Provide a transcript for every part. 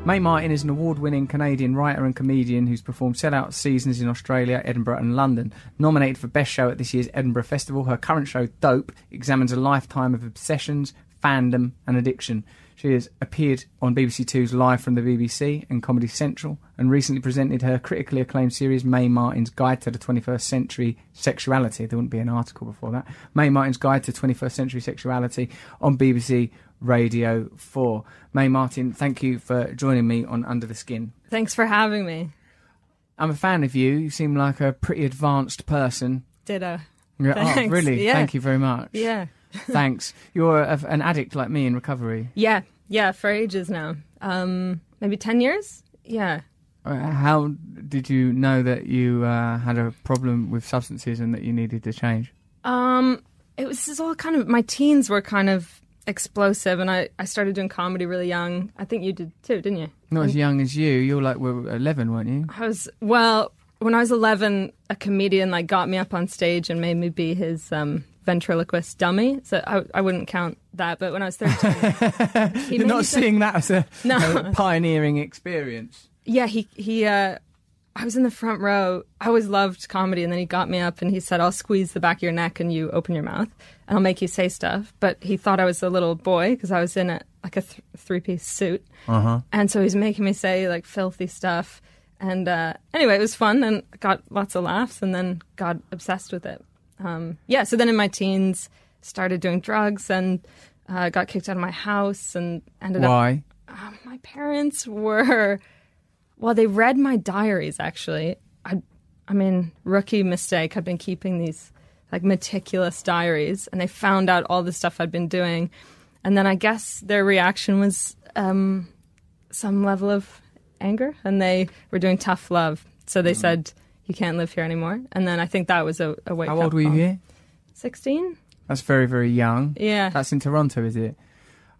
Mae Martin is an award-winning Canadian writer and comedian who's performed sellout seasons in Australia, Edinburgh and London. Nominated for Best Show at this year's Edinburgh Festival, her current show, Dope, examines a lifetime of obsessions, fandom and addiction. She has appeared on BBC Two's Live from the BBC and Comedy Central, and recently presented her critically acclaimed series Mae Martin's Guide to the 21st Century Sexuality. There wouldn't be an article before that. Mae Martin's Guide to 21st Century Sexuality on BBC Radio 4. Mae Martin, thank you for joining me on Under the Skin. Thanks for having me. I'm a fan of you. You seem like a pretty advanced person. Ditto. Yeah, Thanks. oh, really? Yeah. Thank you very much. Yeah. Thanks. You're an addict like me in recovery. Yeah, for ages now. Maybe 10 years? Yeah. How did you know that you had a problem with substances and that you needed to change? It was just all kind of, my teens were kind of explosive, and I started doing comedy really young. I think you did too, didn't you? Not as young as you. You were 11, weren't you? When I was 11, a comedian got me up on stage and made me be his ventriloquist dummy. So I wouldn't count that, but when I was 13... You're not seeing that as a pioneering experience? Yeah, I was in the front row. I always loved comedy, and then he got me up and he said, I'll squeeze the back of your neck and you open your mouth and I'll make you say stuff. But he thought I was a little boy because I was in a three-piece suit. Uh-huh. And so he's making me say filthy stuff. And anyway, it was fun and got lots of laughs, and then got obsessed with it. So then in my teens, started doing drugs and got kicked out of my house and ended up... Why? My parents were... Well, they read my diaries, actually. I mean, rookie mistake. I'd been keeping these meticulous diaries, and they found out all the stuff I'd been doing. And then I guess their reaction was some level of anger, and they were doing tough love. So they said, you can't live here anymore. And then I think that was a wake-up call. How old were you here? 16. That's very, very young. Yeah. That's in Toronto, is it?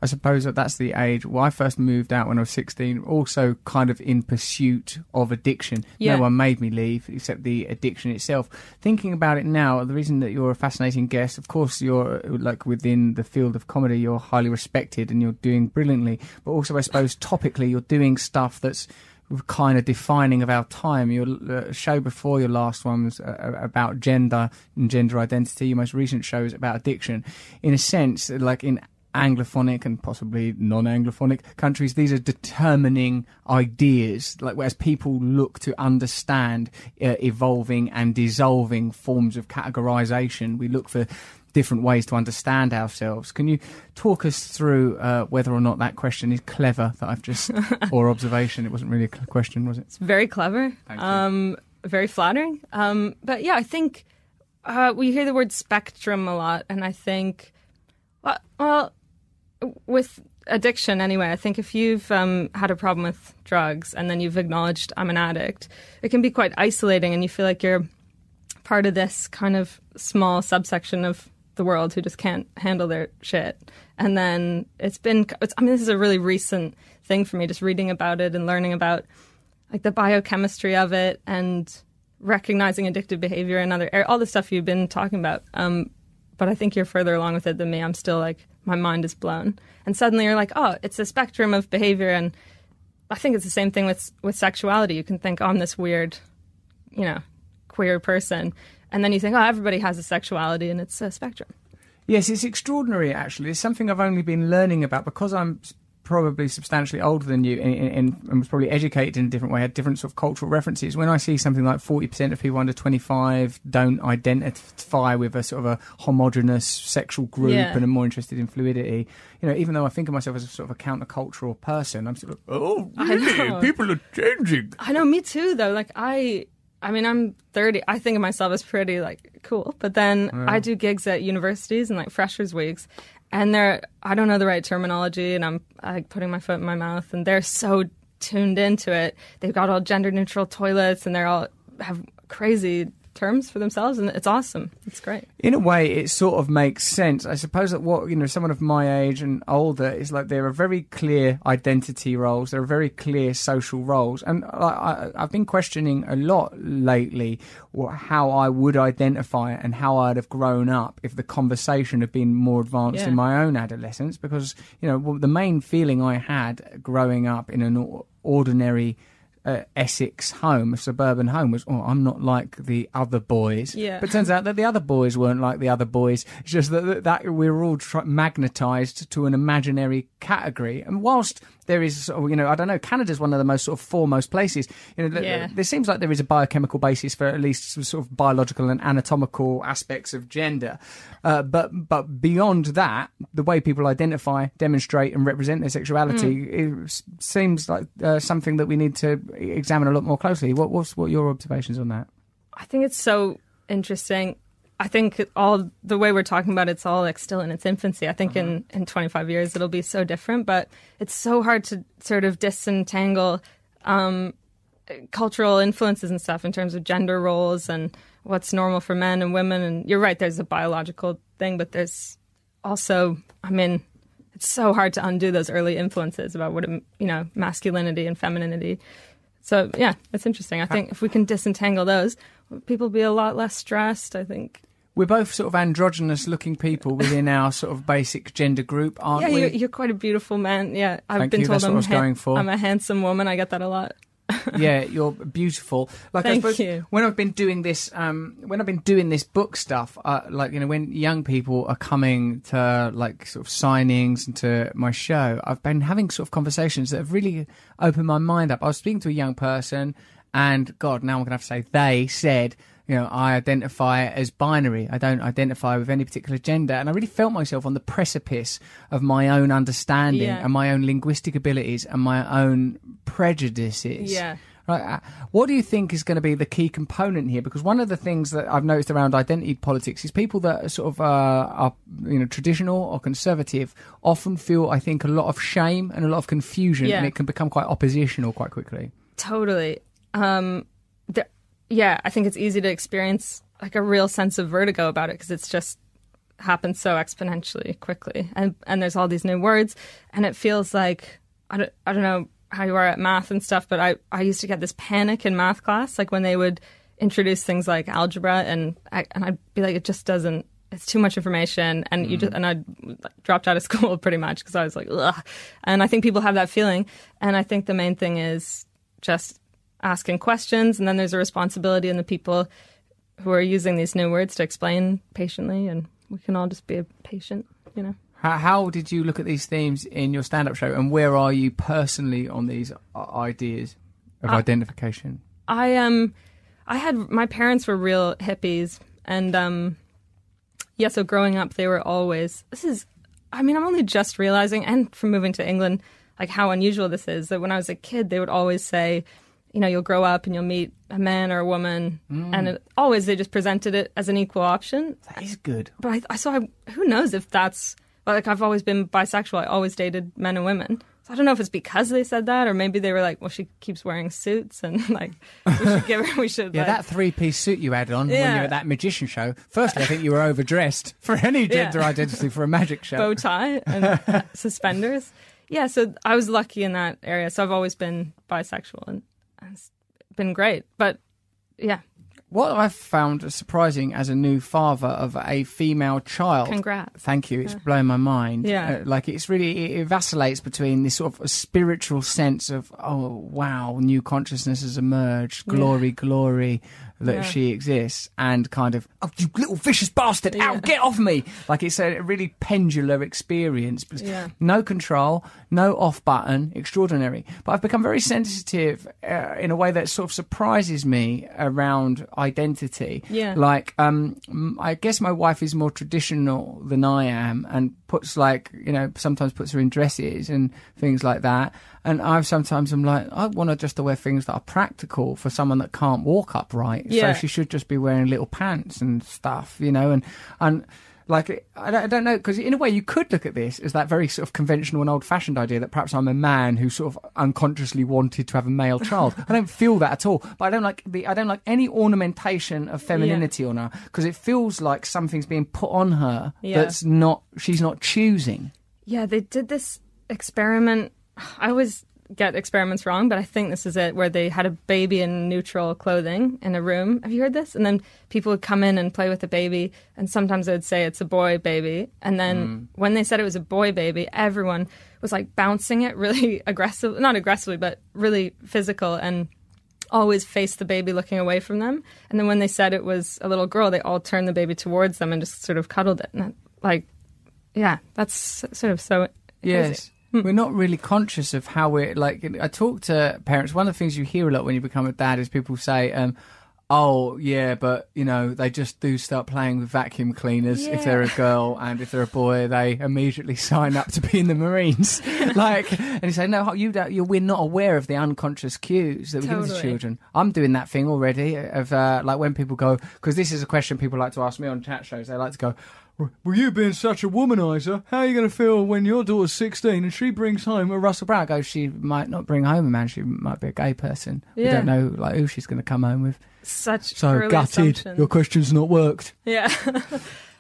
I suppose that's the age. Well, I first moved out when I was 16, also kind of in pursuit of addiction. Yeah. No one made me leave except the addiction itself. Thinking about it now, the reason that you're a fascinating guest, of course, you're within the field of comedy, you're highly respected and you're doing brilliantly. But also, I suppose, topically, you're doing stuff that's kind of defining of our time. Your show before your last one was about gender and gender identity. Your most recent show is about addiction. In a sense, in Anglophonic and possibly non-Anglophonic countries, these are determining ideas, whereas people look to understand evolving and dissolving forms of categorization. We look for different ways to understand ourselves. Can you talk us through whether or not that question is clever that I've just, or observation? It wasn't really a question, was it? It's very clever. Thank you. Very flattering. But yeah, I think we hear the word spectrum a lot, and I think, well, with addiction anyway, I think if you've had a problem with drugs and then you've acknowledged I'm an addict, it can be quite isolating, and you feel like you're part of this kind of small subsection of the world who just can't handle their shit. And then this is a really recent thing for me, just reading about it and learning about the biochemistry of it and recognizing addictive behavior and all the stuff you've been talking about. But I think you're further along with it than me. I'm still my mind is blown. And suddenly you're oh, it's a spectrum of behavior. And I think it's the same thing with sexuality. You can think, oh, I'm this weird, queer person. And then you think, oh, everybody has a sexuality, and it's a spectrum. Yes, it's extraordinary, actually. It's something I've only been learning about because I'm probably substantially older than you and was probably educated in a different way, had different sort of cultural references. When I see something like 40% of people under 25 don't identify with a sort of a homogenous sexual group and are more interested in fluidity, even though I think of myself as a sort of a countercultural person, I'm sort of, oh, really? People are changing. I know, me too, though. I mean, I'm 30. I think of myself as pretty, cool. But then I do gigs at universities and, freshers' weeks. And I don't know the right terminology, and I'm putting my foot in my mouth. And they're so tuned into it. They've got all gender-neutral toilets, and they all have crazy terms for themselves, and it's awesome. It's great. In a way, it sort of makes sense. I suppose that someone of my age and older is there are very clear identity roles. There are very clear social roles. And I've been questioning a lot lately how I would identify and how I'd have grown up if the conversation had been more advanced in my own adolescence. Because, the main feeling I had growing up in an ordinary Essex home, a suburban home, was, oh, I'm not like the other boys. Yeah. But it turns out that the other boys weren't like the other boys. It's just that we were all magnetised to an imaginary category. And whilst there is, I don't know, Canada's one of the most sort of foremost places. There seems like there is a biochemical basis for at least some sort of biological and anatomical aspects of gender. But beyond that, the way people identify, demonstrate and represent their sexuality it seems like something that we need to examine a lot more closely. What are your observations on that? I think it's so interesting. I think all the way we're talking about it's all like still in its infancy. I think in 25 years it'll be so different, but it's so hard to sort of disentangle cultural influences and stuff in terms of gender roles and what's normal for men and women. And you're right, there's a biological thing, but there's also, it's so hard to undo those early influences about what, masculinity and femininity. So, yeah, it's interesting. I think if we can disentangle those, people will be a lot less stressed, I think. We're both sort of androgynous-looking people within our sort of basic gender group, aren't we? Yeah, you're quite a beautiful man. Yeah, I've been told that's what I was going for. I'm a handsome woman. I get that a lot. Yeah, you're beautiful. Thank you. When I've been doing this, book stuff, when young people are coming to like sort of signings and to my show, I've been having sort of conversations that have really opened my mind up. I was speaking to a young person, and God, now I'm going to have to say they said, I identify as binary. I don't identify with any particular gender. And I really felt myself on the precipice of my own understanding and my own linguistic abilities and my own prejudices. Yeah. Right. What do you think is going to be the key component here? Because one of the things that I've noticed around identity politics is people that sort of are traditional or conservative often feel, I think, a lot of shame and a lot of confusion, and it can become quite oppositional quite quickly. Totally. I think it's easy to experience like a real sense of vertigo about it because it's just happens so exponentially quickly, and there's all these new words, and it feels like I don't know how you are at math and stuff, but I used to get this panic in math class, like when they would introduce things like algebra, and I'd be like, it just doesn't. It's too much information, and I dropped out of school pretty much because I was like, ugh. And I think people have that feeling, and I think the main thing is just asking questions, and then there's a responsibility in the people who are using these new words to explain patiently, and we can all just be patient, How did you look at these themes in your stand-up show, and where are you personally on these ideas of identification? My parents were real hippies, and so growing up they were always, I'm only just realizing, and from moving to England, like how unusual this is, that when I was a kid they would always say, you'll grow up and you'll meet a man or a woman. And they just presented it as an equal option. That is good. But who knows if that's, like, I've always been bisexual. I always dated men and women. So I don't know if it's because they said that, or maybe they were like, well, she keeps wearing suits and like, we should. Yeah, that 3-piece suit you had on when you were at that magician show. Firstly, I think you were overdressed for any gender identity for a magic show. Bow tie and suspenders. Yeah, so I was lucky in that area. So I've always been bisexual, and it's been great. But yeah. What I've found surprising as a new father of a female child. Congrats. Thank you. It's blown my mind. Yeah. It vacillates between this sort of spiritual sense of, oh, wow, new consciousness has emerged. Glory, glory that she exists. And kind of, oh, you little vicious bastard. Ow, get off me. Like, it's a really pendular experience. No control, no off button, extraordinary. But I've become very sensitive in a way that sort of surprises me around identity. Like, I guess my wife is more traditional than I am, and sometimes puts her in dresses and things like that. And I'm like, I want her just to wear things that are practical for someone that can't walk upright. So she should just be wearing little pants and stuff, and like, I don't know, because in a way you could look at this as that very sort of conventional and old-fashioned idea that perhaps I'm a man who sort of unconsciously wanted to have a male child. I don't feel that at all, but I don't like any ornamentation of femininity on her, because it feels like something's being put on her she's not choosing. Yeah, they did this experiment. I was get experiments wrong, but I think this is it, where they had a baby in neutral clothing in a room. Have you heard this? And then people would come in and play with the baby, and sometimes they would say it's a boy baby. And then when they said it was a boy baby, everyone was like bouncing it really aggressive, not aggressively, but really physical, and always faced the baby looking away from them. And then when they said it was a little girl, they all turned the baby towards them and just sort of cuddled it. And that's sort of so Yes. crazy. We're not really conscious of how we're, like, I talk to parents. One of the things you hear a lot when you become a dad is people say, oh, yeah, but, you know, they just do start playing with vacuum cleaners if they're a girl, and if they're a boy, they immediately sign up to be in the Marines. And you say, no, we're not aware of the unconscious cues that we give to children. I'm doing that thing already of, like, when people go, because this is a question people like to ask me on chat shows, they like to go, well, you being such a womanizer, how are you going to feel when your daughter's 16 and she brings home a Russell Brand? I go, she might not bring home a man, she might be a gay person. We don't know like who she's going to come home with. So gutted, assumption. Your question's not worked. Yeah.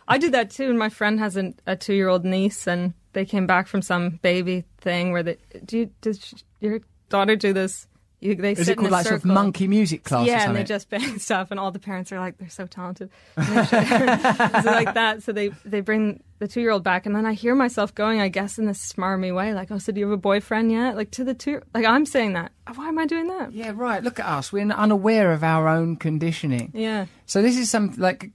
I do that too, and my friend has a 2-year-old niece, and they came back from some baby thing where does your daughter do this? They Is sit it called in a like circle. sort of monkey music class or Yeah, something? and they just bang stuff, and all the parents are like, they're so talented. So like that. So they bring the 2-year-old back, and then I hear myself going, I guess, in this smarmy way, like, oh, so do you have a boyfriend yet? Like, to the 2, like, I'm saying that. Why am I doing that? Yeah, right. Look at us. We're unaware of our own conditioning. Yeah. So this is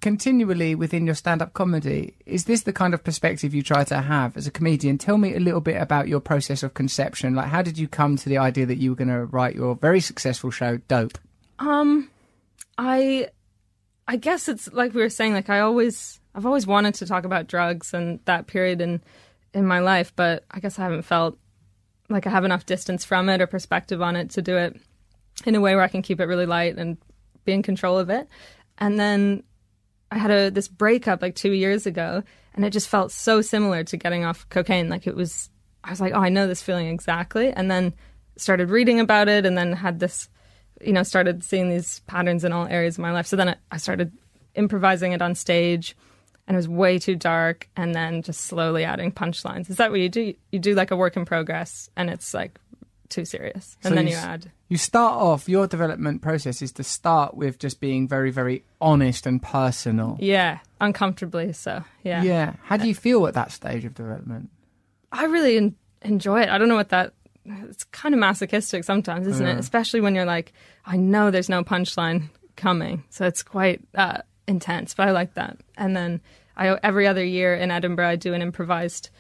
continually within your stand-up comedy. Is this the kind of perspective you try to have as a comedian? Tell me a little bit about your process of conception. Like, how did you come to the idea that you were going to write your very successful show, Dope? I guess it's like we were saying, like, I've always wanted to talk about drugs and that period in my life, but I guess I haven't felt like I have enough distance from it or perspective on it to do it in a way where I can keep it really light and be in control of it. And then I had this breakup like 2 years ago, and it just felt so similar to getting off cocaine. Like, I was like, oh, I know this feeling exactly. And then started reading about it, and then had this, started seeing these patterns in all areas of my life. So then I started improvising it on stage, and it was way too dark, and then just slowly adding punchlines. Is that what you do? You do like a work in progress, and it's like too serious, and then you add. You start off, your development process is to start with just being very, very honest and personal. Yeah, uncomfortably so, yeah. Yeah. How do you feel at that stage of development? I really enjoy it. I don't know what that... It's kind of masochistic sometimes, isn't it? Especially when you're like, I know there's no punchline coming. So it's quite intense, but I like that. And then every other year in Edinburgh, I do an improvised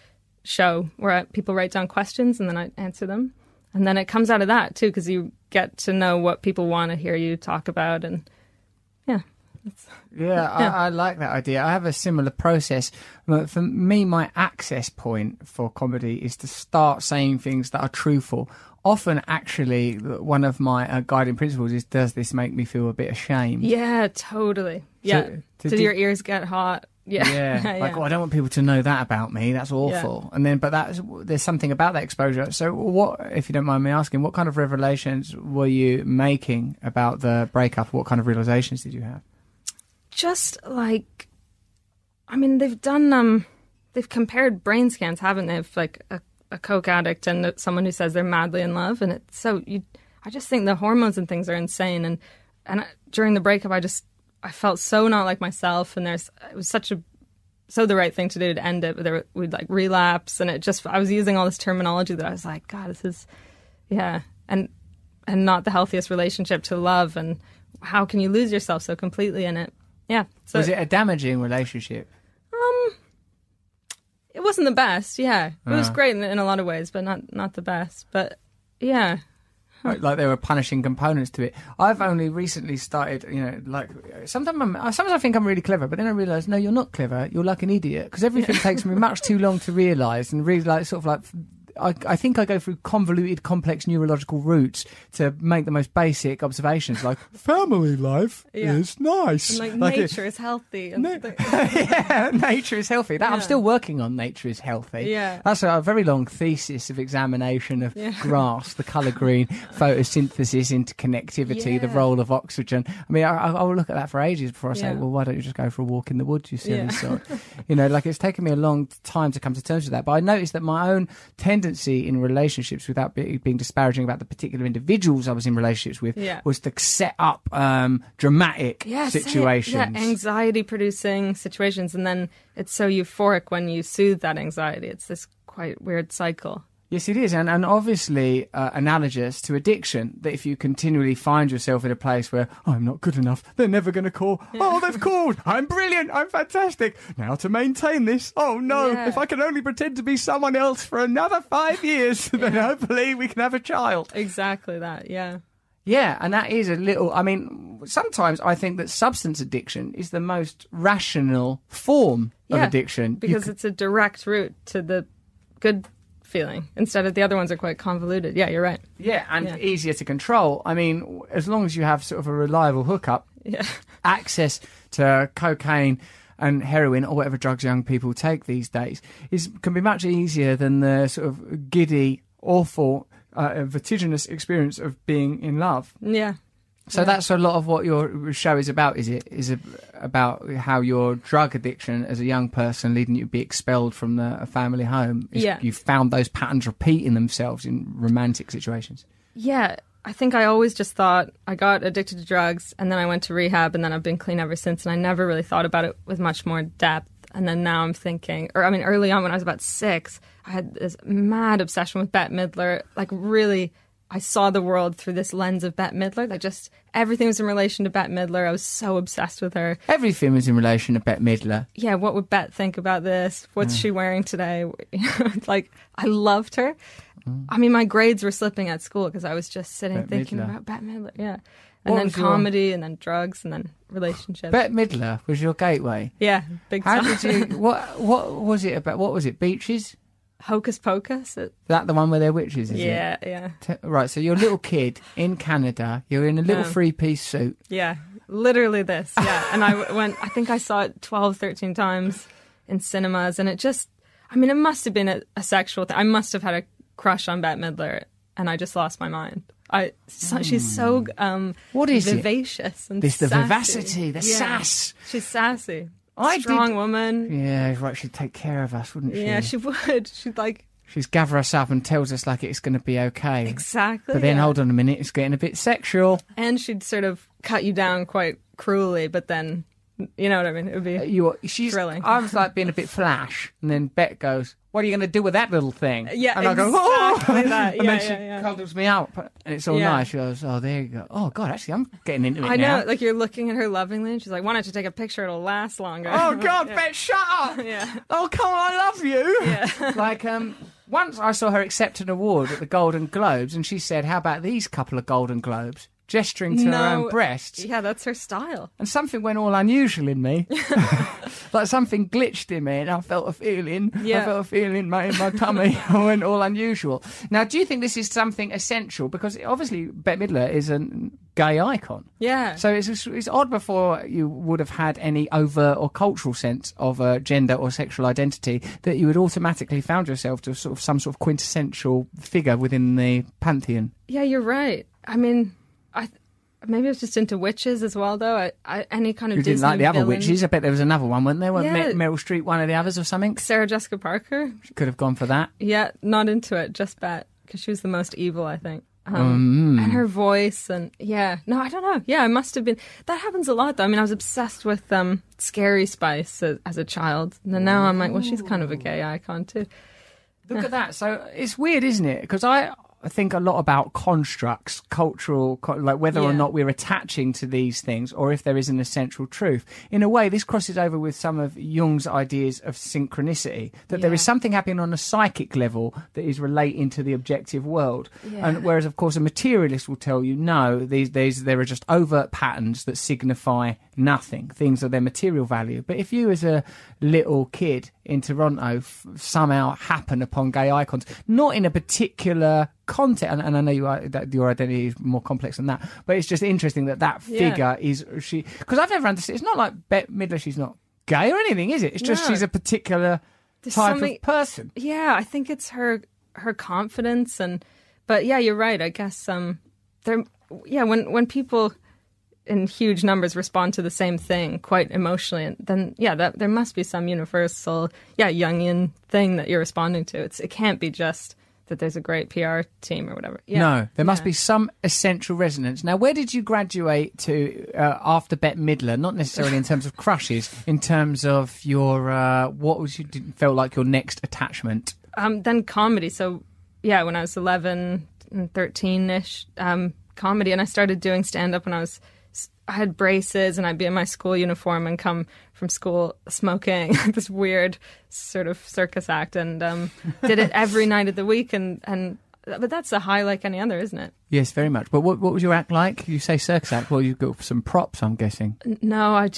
show where people write down questions and then I answer them. And then it comes out of that, too, because you get to know what people want to hear you talk about. And yeah. I like that idea. I have a similar process. For me, my access point for comedy is to start saying things that are truthful. Often, actually, one of my guiding principles is, does this make me feel a bit ashamed? Yeah, totally. Yeah. So your ears get hot. Yeah. Like, oh, I don't want people to know that about me. That's awful. Yeah. And then, but there's something about that exposure. So what, if you don't mind me asking, what kind of revelations were you making about the breakup? What kind of realizations did you have? Just like, I mean, they've done, they've compared brain scans, haven't they? Of like a coke addict and someone who says they're madly in love. And it's so, I just think the hormones and things are insane. And during the breakup, I felt so not like myself, and it was so the right thing to do to end it, but we'd like relapse, and I was using all this terminology that I was like, God, this is, and not the healthiest relationship to love, and how can you lose yourself so completely in it? Yeah. So, was it a damaging relationship? It wasn't the best, It was great in a lot of ways, but not the best, but yeah. Like there were punishing components to it. I've only recently started, sometimes I think I'm really clever, but then I realise, no, you're not clever. You're like an idiot, because everything takes me much too long to realise, and really I think I go through convoluted, complex neurological routes to make the most basic observations, like family life is nice. And like nature is healthy. And nature is healthy. I'm still working on nature is healthy. Yeah. That's a very long thesis of examination of grass, the colour green, photosynthesis, interconnectivity, the role of oxygen. I mean, I'll look at that for ages before I say, well, why don't you just go for a walk in the woods, you silly sod? It's taken me a long time to come to terms with that. But I noticed that my own tendency tendency in relationships, without being disparaging about the particular individuals I was in relationships with, was to set up dramatic situations. Yeah, anxiety-producing situations, and then it's so euphoric when you soothe that anxiety. It's this quite weird cycle. Yes, it is, and obviously analogous to addiction, that if you continually find yourself in a place where, oh, I'm not good enough, they're never going to call, oh, they've called, I'm brilliant, I'm fantastic, now to maintain this, oh no, if I can only pretend to be someone else for another 5 years, then hopefully we can have a child. Exactly that, yeah. Yeah, and that is a little, I mean, sometimes I think that substance addiction is the most rational form of addiction. Because it's a direct route to the good feeling instead of the other ones are quite convoluted. Yeah, you're right. Yeah, and easier to control. I mean, as long as you have sort of a reliable hookup, access to cocaine and heroin or whatever drugs young people take these days can be much easier than the sort of giddy, awful, vertiginous experience of being in love. Yeah. So that's a lot of what your show is about, is it? Is about how your drug addiction as a young person leading you to be expelled from a family home. You've found those patterns repeating themselves in romantic situations. Yeah, I think I always just thought I got addicted to drugs and then I went to rehab and then I've been clean ever since, and I never really thought about it with much more depth. And then now I'm thinking, early on when I was about 6, I had this mad obsession with Bette Midler, like really... I saw the world through this lens of Bette Midler. Like, just everything was in relation to Bette Midler. I was so obsessed with her. Everything was in relation to Bette Midler. Yeah, what would Bette think about this? What's she wearing today? Like, I loved her. I mean, my grades were slipping at school because I was just sitting thinking about Bette Midler. Yeah. And then comedy, and then drugs, and then relationships. Bette Midler was your gateway? Yeah, big time. How did you... What was it about? What was it? Beaches? Hocus Pocus? Is that the one where they're witches, is it? Yeah. Right, so you're a little kid in Canada, you're in a little three-piece suit. Yeah, literally this, And I think I saw it 12, 13 times in cinemas, and it just, it must have been a sexual thing. I must have had a crush on Bette Midler, and I just lost my mind. She's so what is vivacious and this sassy. The vivacity, the sass. She's sassy. Strong woman. Yeah, right. She'd take care of us, wouldn't she? Yeah, she would. She'd gather us up and tells us like it's going to be okay. Exactly. But then, hold on a minute, it's getting a bit sexual. And she'd sort of cut you down quite cruelly, but then, you know what I mean? It would be thrilling. I was like being a bit flash, and then Bette goes, "What are you going to do with that little thing?" Yeah, and I go, "Oh!" That. And then she cuddles me up, and it's all nice. She goes, "Oh, there you go. Oh God, actually, I'm getting into it now." I know, like you're looking at her lovingly, and she's like, "Why don't you take a picture? It'll last longer." Oh God, Bette, shut up! Oh come on, I love you. Yeah. Like once I saw her accept an award at the Golden Globes, and she said, "How about these couple of Golden Globes?" Gesturing to her own breasts. Yeah, that's her style. And something went all unusual in me. Like something glitched in me, and I felt a feeling. Yeah. I felt a feeling in my tummy. I went all unusual. Now, do you think this is something essential? Because obviously Bette Midler is a gay icon. Yeah. So it's odd before you would have had any overt or cultural sense of gender or sexual identity that you had automatically found yourself to sort of some sort of quintessential figure within the pantheon. Yeah, you're right. I mean... maybe I was just into witches as well, though. Any kind of You didn't Disney like the other villain. witches. I bet there was another one, wasn't there? Meryl Streep, one of the others or something? Sarah Jessica Parker. She could have gone for that. Yeah, not into it, just Bette, because she was the most evil, I think. And her voice, and I don't know. Yeah, I must have been. That happens a lot, though. I mean, I was obsessed with Scary Spice as a child. And then now I'm like, well, she's kind of a gay icon, too. Look at that. So it's weird, isn't it? Because I think a lot about constructs, cultural, like whether or not we're attaching to these things or if there is an essential truth. In a way, this crosses over with some of Jung's ideas of synchronicity, that there is something happening on a psychic level that is relating to the objective world. Yeah. And whereas, of course, a materialist will tell you, no, there are just overt patterns that signify nothing. Things are their material value. But if you as a little kid in Toronto somehow happen upon gay icons, not in a particular content, and I know that your identity is more complex than that, but it's just interesting that figure is she, because I've never understood. It's not like Bette Midler, she's not gay or anything, is it? It's just she's a particular type of person. Yeah, I think it's her confidence, but yeah, you're right. I guess when people in huge numbers respond to the same thing quite emotionally, and then there must be some universal Jungian thing that you're responding to. It can't be just that there's a great PR team or whatever. Yeah. No, there must be some essential resonance. Now, where did you graduate to after Bette Midler? Not necessarily in terms of crushes, in terms of your what was felt like your next attachment? Then comedy. So yeah, when I was 11 and 13-ish, comedy, and I started doing stand-up when I had braces, and I'd be in my school uniform and come from school smoking this weird sort of circus act, and did it every night of the week, but that's a high like any other, isn't it? Yes, very much. But what was your act like? You say circus act. Well, you've got some props, I'm guessing. No, I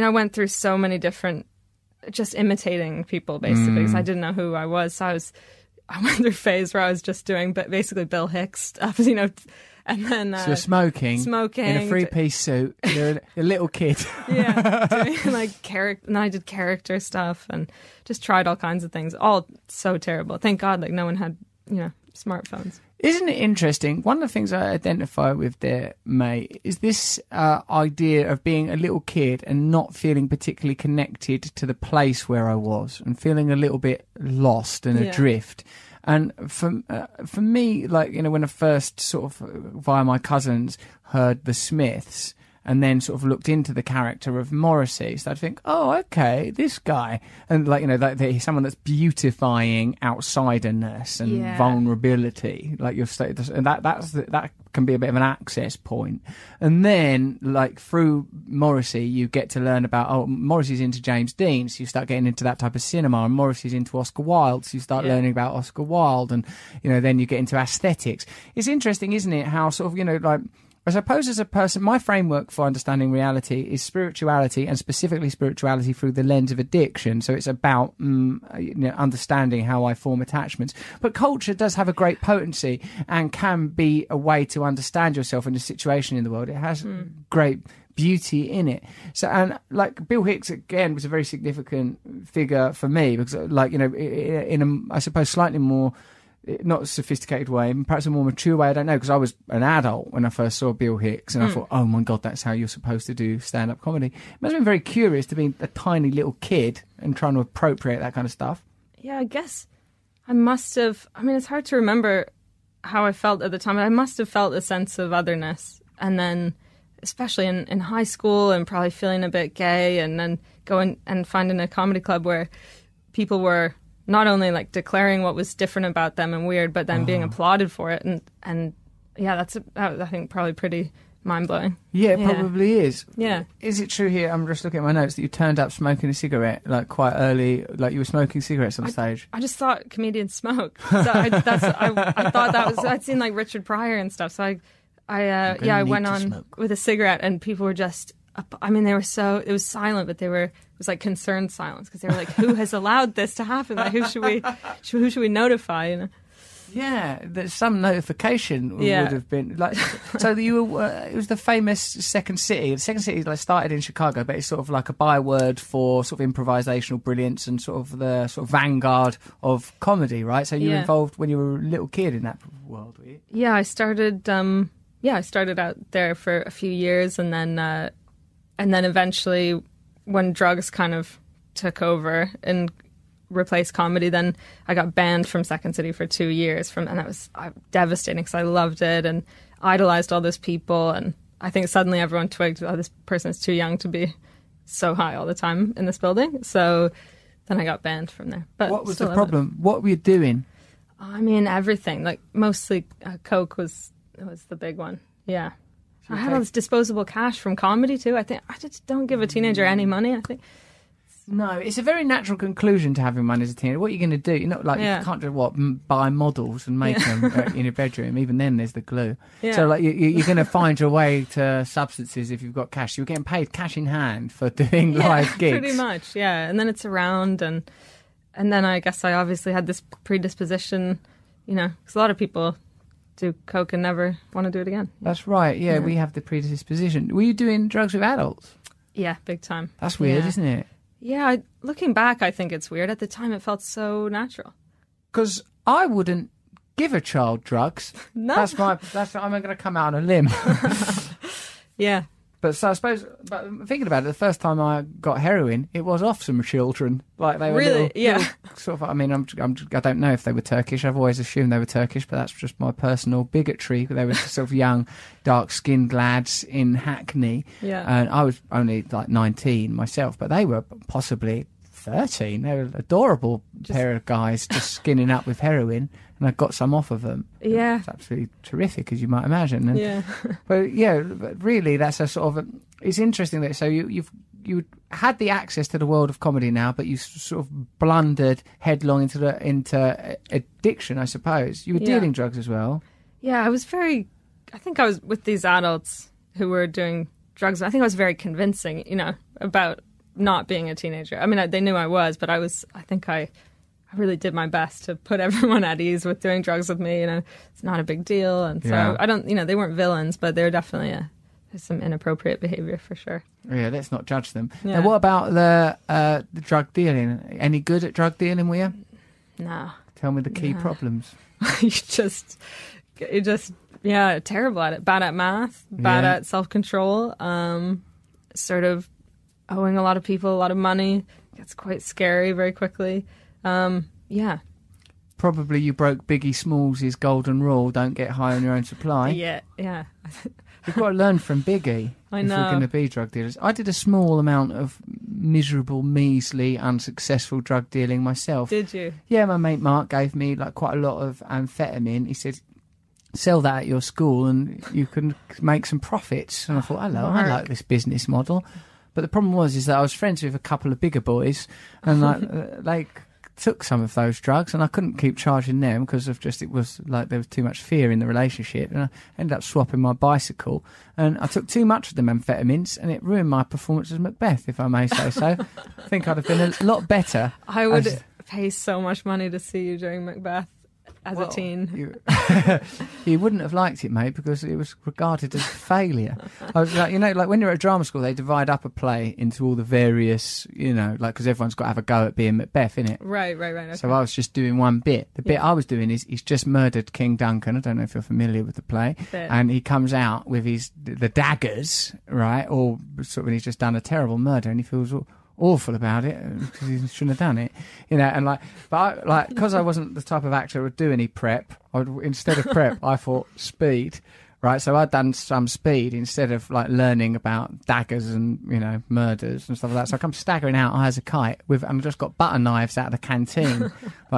went through so many different, just imitating people basically, because I didn't know who I was. So I went through a phase where I was just doing basically Bill Hicks stuff, and then so you're smoking in a three-piece suit. You're a little kid. Yeah, doing character, and I did character stuff and just tried all kinds of things. All so terrible. Thank God, no one had smartphones. Isn't it interesting? One of the things I identify with there, Mae, is this idea of being a little kid and not feeling particularly connected to the place where I was, and feeling a little bit lost and adrift. And for me, when I first sort of via my cousins heard the Smiths, and then sort of looked into the character of Morrissey, so I'd think, oh, okay, this guy, and he's someone that's beautifying outsiderness and vulnerability, like your status, and that can be a bit of an access point. And then, through Morrissey, you get to learn about, Morrissey's into James Dean, so you start getting into that type of cinema, and Morrissey's into Oscar Wilde, so you start learning about Oscar Wilde, and then you get into aesthetics. It's interesting, isn't it, how sort of I suppose as a person, my framework for understanding reality is spirituality, and specifically spirituality through the lens of addiction. So it's about understanding how I form attachments. But culture does have a great potency and can be a way to understand yourself in a situation in the world. It has great beauty in it. So, and Bill Hicks again was a very significant figure for me, because in a, I suppose, slightly more, not a sophisticated way, perhaps a more mature way, I don't know, because I was an adult when I first saw Bill Hicks, and I thought, oh my God, that's how you're supposed to do stand-up comedy. It must have been very curious to be a tiny little kid and trying to appropriate that kind of stuff. Yeah, I guess I must have, it's hard to remember how I felt at the time, but I must have felt a sense of otherness, and then especially in high school, and probably feeling a bit gay, and then going and finding a comedy club where people were not only declaring what was different about them and weird, but then being applauded for it. And yeah, that's, I think, probably pretty mind-blowing. Yeah, it probably is. Yeah. Is it true here, I'm just looking at my notes, that you turned up smoking a cigarette, quite early, you were smoking cigarettes on stage? I just thought comedians smoke. So I thought that was, I'd seen Richard Pryor and stuff. So I went on with a cigarette, and people were just, they were so, it was silent, but it was concerned silence, because they were like, who has allowed this to happen? Who should we notify? Yeah, there's some notification would have been so you were. It was the famous Second City. The Second City started in Chicago, but it's sort of like a byword for sort of improvisational brilliance and sort of the sort of vanguard of comedy, right? So you were involved when you were a little kid in that world, were you? Yeah, I started. I started out there for a few years, and then eventually, when drugs kind of took over and replaced comedy, then I got banned from Second City for 2 years. And that was devastating, because I loved it and idolized all those people. And I think suddenly everyone twigged, oh, this person is too young to be so high all the time in this building. So then I got banned from there. But what was the problem? What were you doing? Everything. Mostly coke was the big one. Yeah. I had all this disposable cash from comedy too. I think I just don't give a teenager any money, I think. No, it's a very natural conclusion to having money as a teenager. What are you going to do? You can't just buy models and make them in your bedroom. Even then, there's the glue. Yeah. So you're going to find your way to substances if you've got cash. You're getting paid cash in hand for doing live gigs. Pretty much, yeah. And then it's around, and then I guess I obviously had this predisposition, because a lot of people do coke and never want to do it again. That's right. Yeah, we have the predisposition. Were you doing drugs with adults? Yeah, big time. That's weird, isn't it? Yeah, looking back, I think it's weird. At the time, it felt so natural. Because I wouldn't give a child drugs. No. I'm going to come out on a limb. Yeah. But so I suppose, but thinking about it, the first time I got heroin, it was off some children. Like they were Really? little, sort of. I mean, I don't know if they were Turkish. I've always assumed they were Turkish, but that's just my personal bigotry. They were sort of young, dark-skinned lads in Hackney, and I was only like 19 myself, but they were possibly 13. They were an adorable pair of guys just skinning up with heroin, and I got some off of them. Yeah. It's absolutely terrific, as you might imagine. And, but really, that's a sort of... it's interesting that you had the access to the world of comedy now, but you sort of blundered headlong into addiction, I suppose. You were dealing drugs as well. Yeah, I think I was with these adults who were doing drugs. I think I was very convincing, about not being a teenager. I mean, they knew I was, but I think I really did my best to put everyone at ease with doing drugs with me. It's not a big deal. And so I don't, they weren't villains, but they're definitely there's some inappropriate behavior for sure. Yeah, let's not judge them. Now, what about the drug dealing? Any good at drug dealing, were you? No. Tell me the key problems. You're just terrible at it. Bad at math, bad at self-control, sort of owing a lot of people a lot of money. Gets quite scary very quickly. Probably you broke Biggie Smalls' golden rule, don't get high on your own supply. Yeah. You've got to learn from Biggie I if know. we're going to be drug dealers. I did a small amount of miserable, measly, unsuccessful drug dealing myself. Did you? Yeah, my mate Mark gave me like quite a lot of amphetamine. He said, sell that at your school and you can make some profits. And I thought, hello, I like this business model. But the problem is that I was friends with a couple of bigger boys, and they took some of those drugs, and I couldn't keep charging them because of it was like there was too much fear in the relationship, and I ended up swapping my bicycle, and I took too much of them amphetamines, and it ruined my performance as Macbeth, if I may say so. I think I'd have been a lot better. I would pay so much money to see you during Macbeth. As a teen. You wouldn't have liked it, mate, because it was regarded as failure. I was like, like when you're at a drama school, they divide up a play into all the various, because everyone's got to have a go at being Macbeth, innit? Right. Okay. So I was just doing one bit. The bit I was doing is he's just murdered King Duncan. I don't know if you're familiar with the play. And he comes out with the daggers, right? Or sort of when he's just done a terrible murder and he feels awful about it because he shouldn't have done it, but because I wasn't the type of actor who would do any prep, instead of prep I thought speed, right? So I'd done some speed instead of learning about daggers and murders and stuff like that. So I come staggering out high as a kite and I just got butter knives out of the canteen.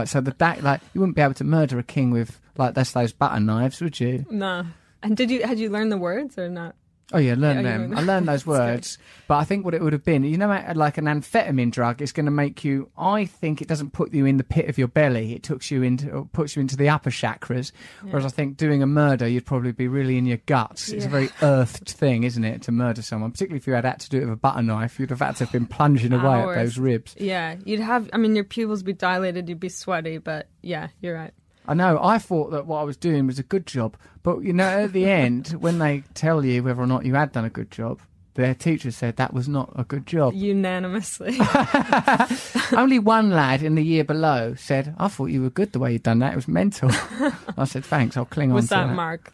So you wouldn't be able to murder a king with those butter knives, would you? No. And had you learned the words or not? Oh yeah, learn them. I learned those words, but I think what it would have been, like an amphetamine drug, it's going to make you. I think it doesn't put you in the pit of your belly; it puts you into the upper chakras. Yeah. Whereas I think doing a murder, you'd probably be really in your guts. It's a very earthed thing, isn't it, to murder someone? Particularly if you had to do it with a butter knife, you'd have had to have been plunging away at those ribs. Yeah, you'd have. I mean, your pupils would be dilated, you'd be sweaty, but yeah, you're right. I know, I thought that what I was doing was a good job, but at the end, when they tell you whether or not you had done a good job, their teacher said that was not a good job. Unanimously. Only one lad in the year below said, I thought you were good the way you'd done that, it was mental. I said, thanks, I'll cling on to that. Was that Mark,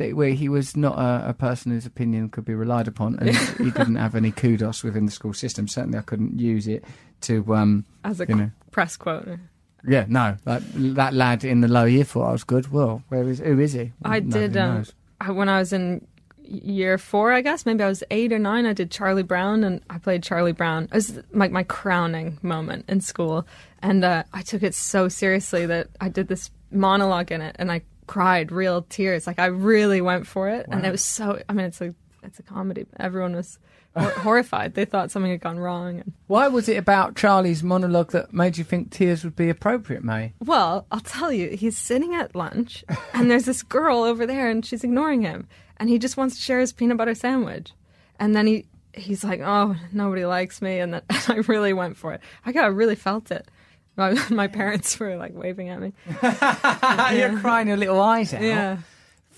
though? He was not a person whose opinion could be relied upon, and he didn't have any kudos within the school system. Certainly I couldn't use it to... As a press quote. Yeah, no, that lad in the low year thought I was good. Well, who is he? I did, when I was in year 4, I guess, maybe I was 8 or 9, I did Charlie Brown, and I played Charlie Brown. It was like my crowning moment in school, and I took it so seriously that I did this monologue in it, and I cried real tears. I really went for it, and it was so, it's a comedy. Everyone was... horrified. They thought something had gone wrong. And... Why was it about Charlie's monologue that made you think tears would be appropriate, Mae? Well, I'll tell you. He's sitting at lunch, and there's this girl over there, and she's ignoring him. And he just wants to share his peanut butter sandwich. And then he's like, oh, nobody likes me. And I really went for it. I really felt it. My parents were waving at me. You're crying your little eyes out. Yeah.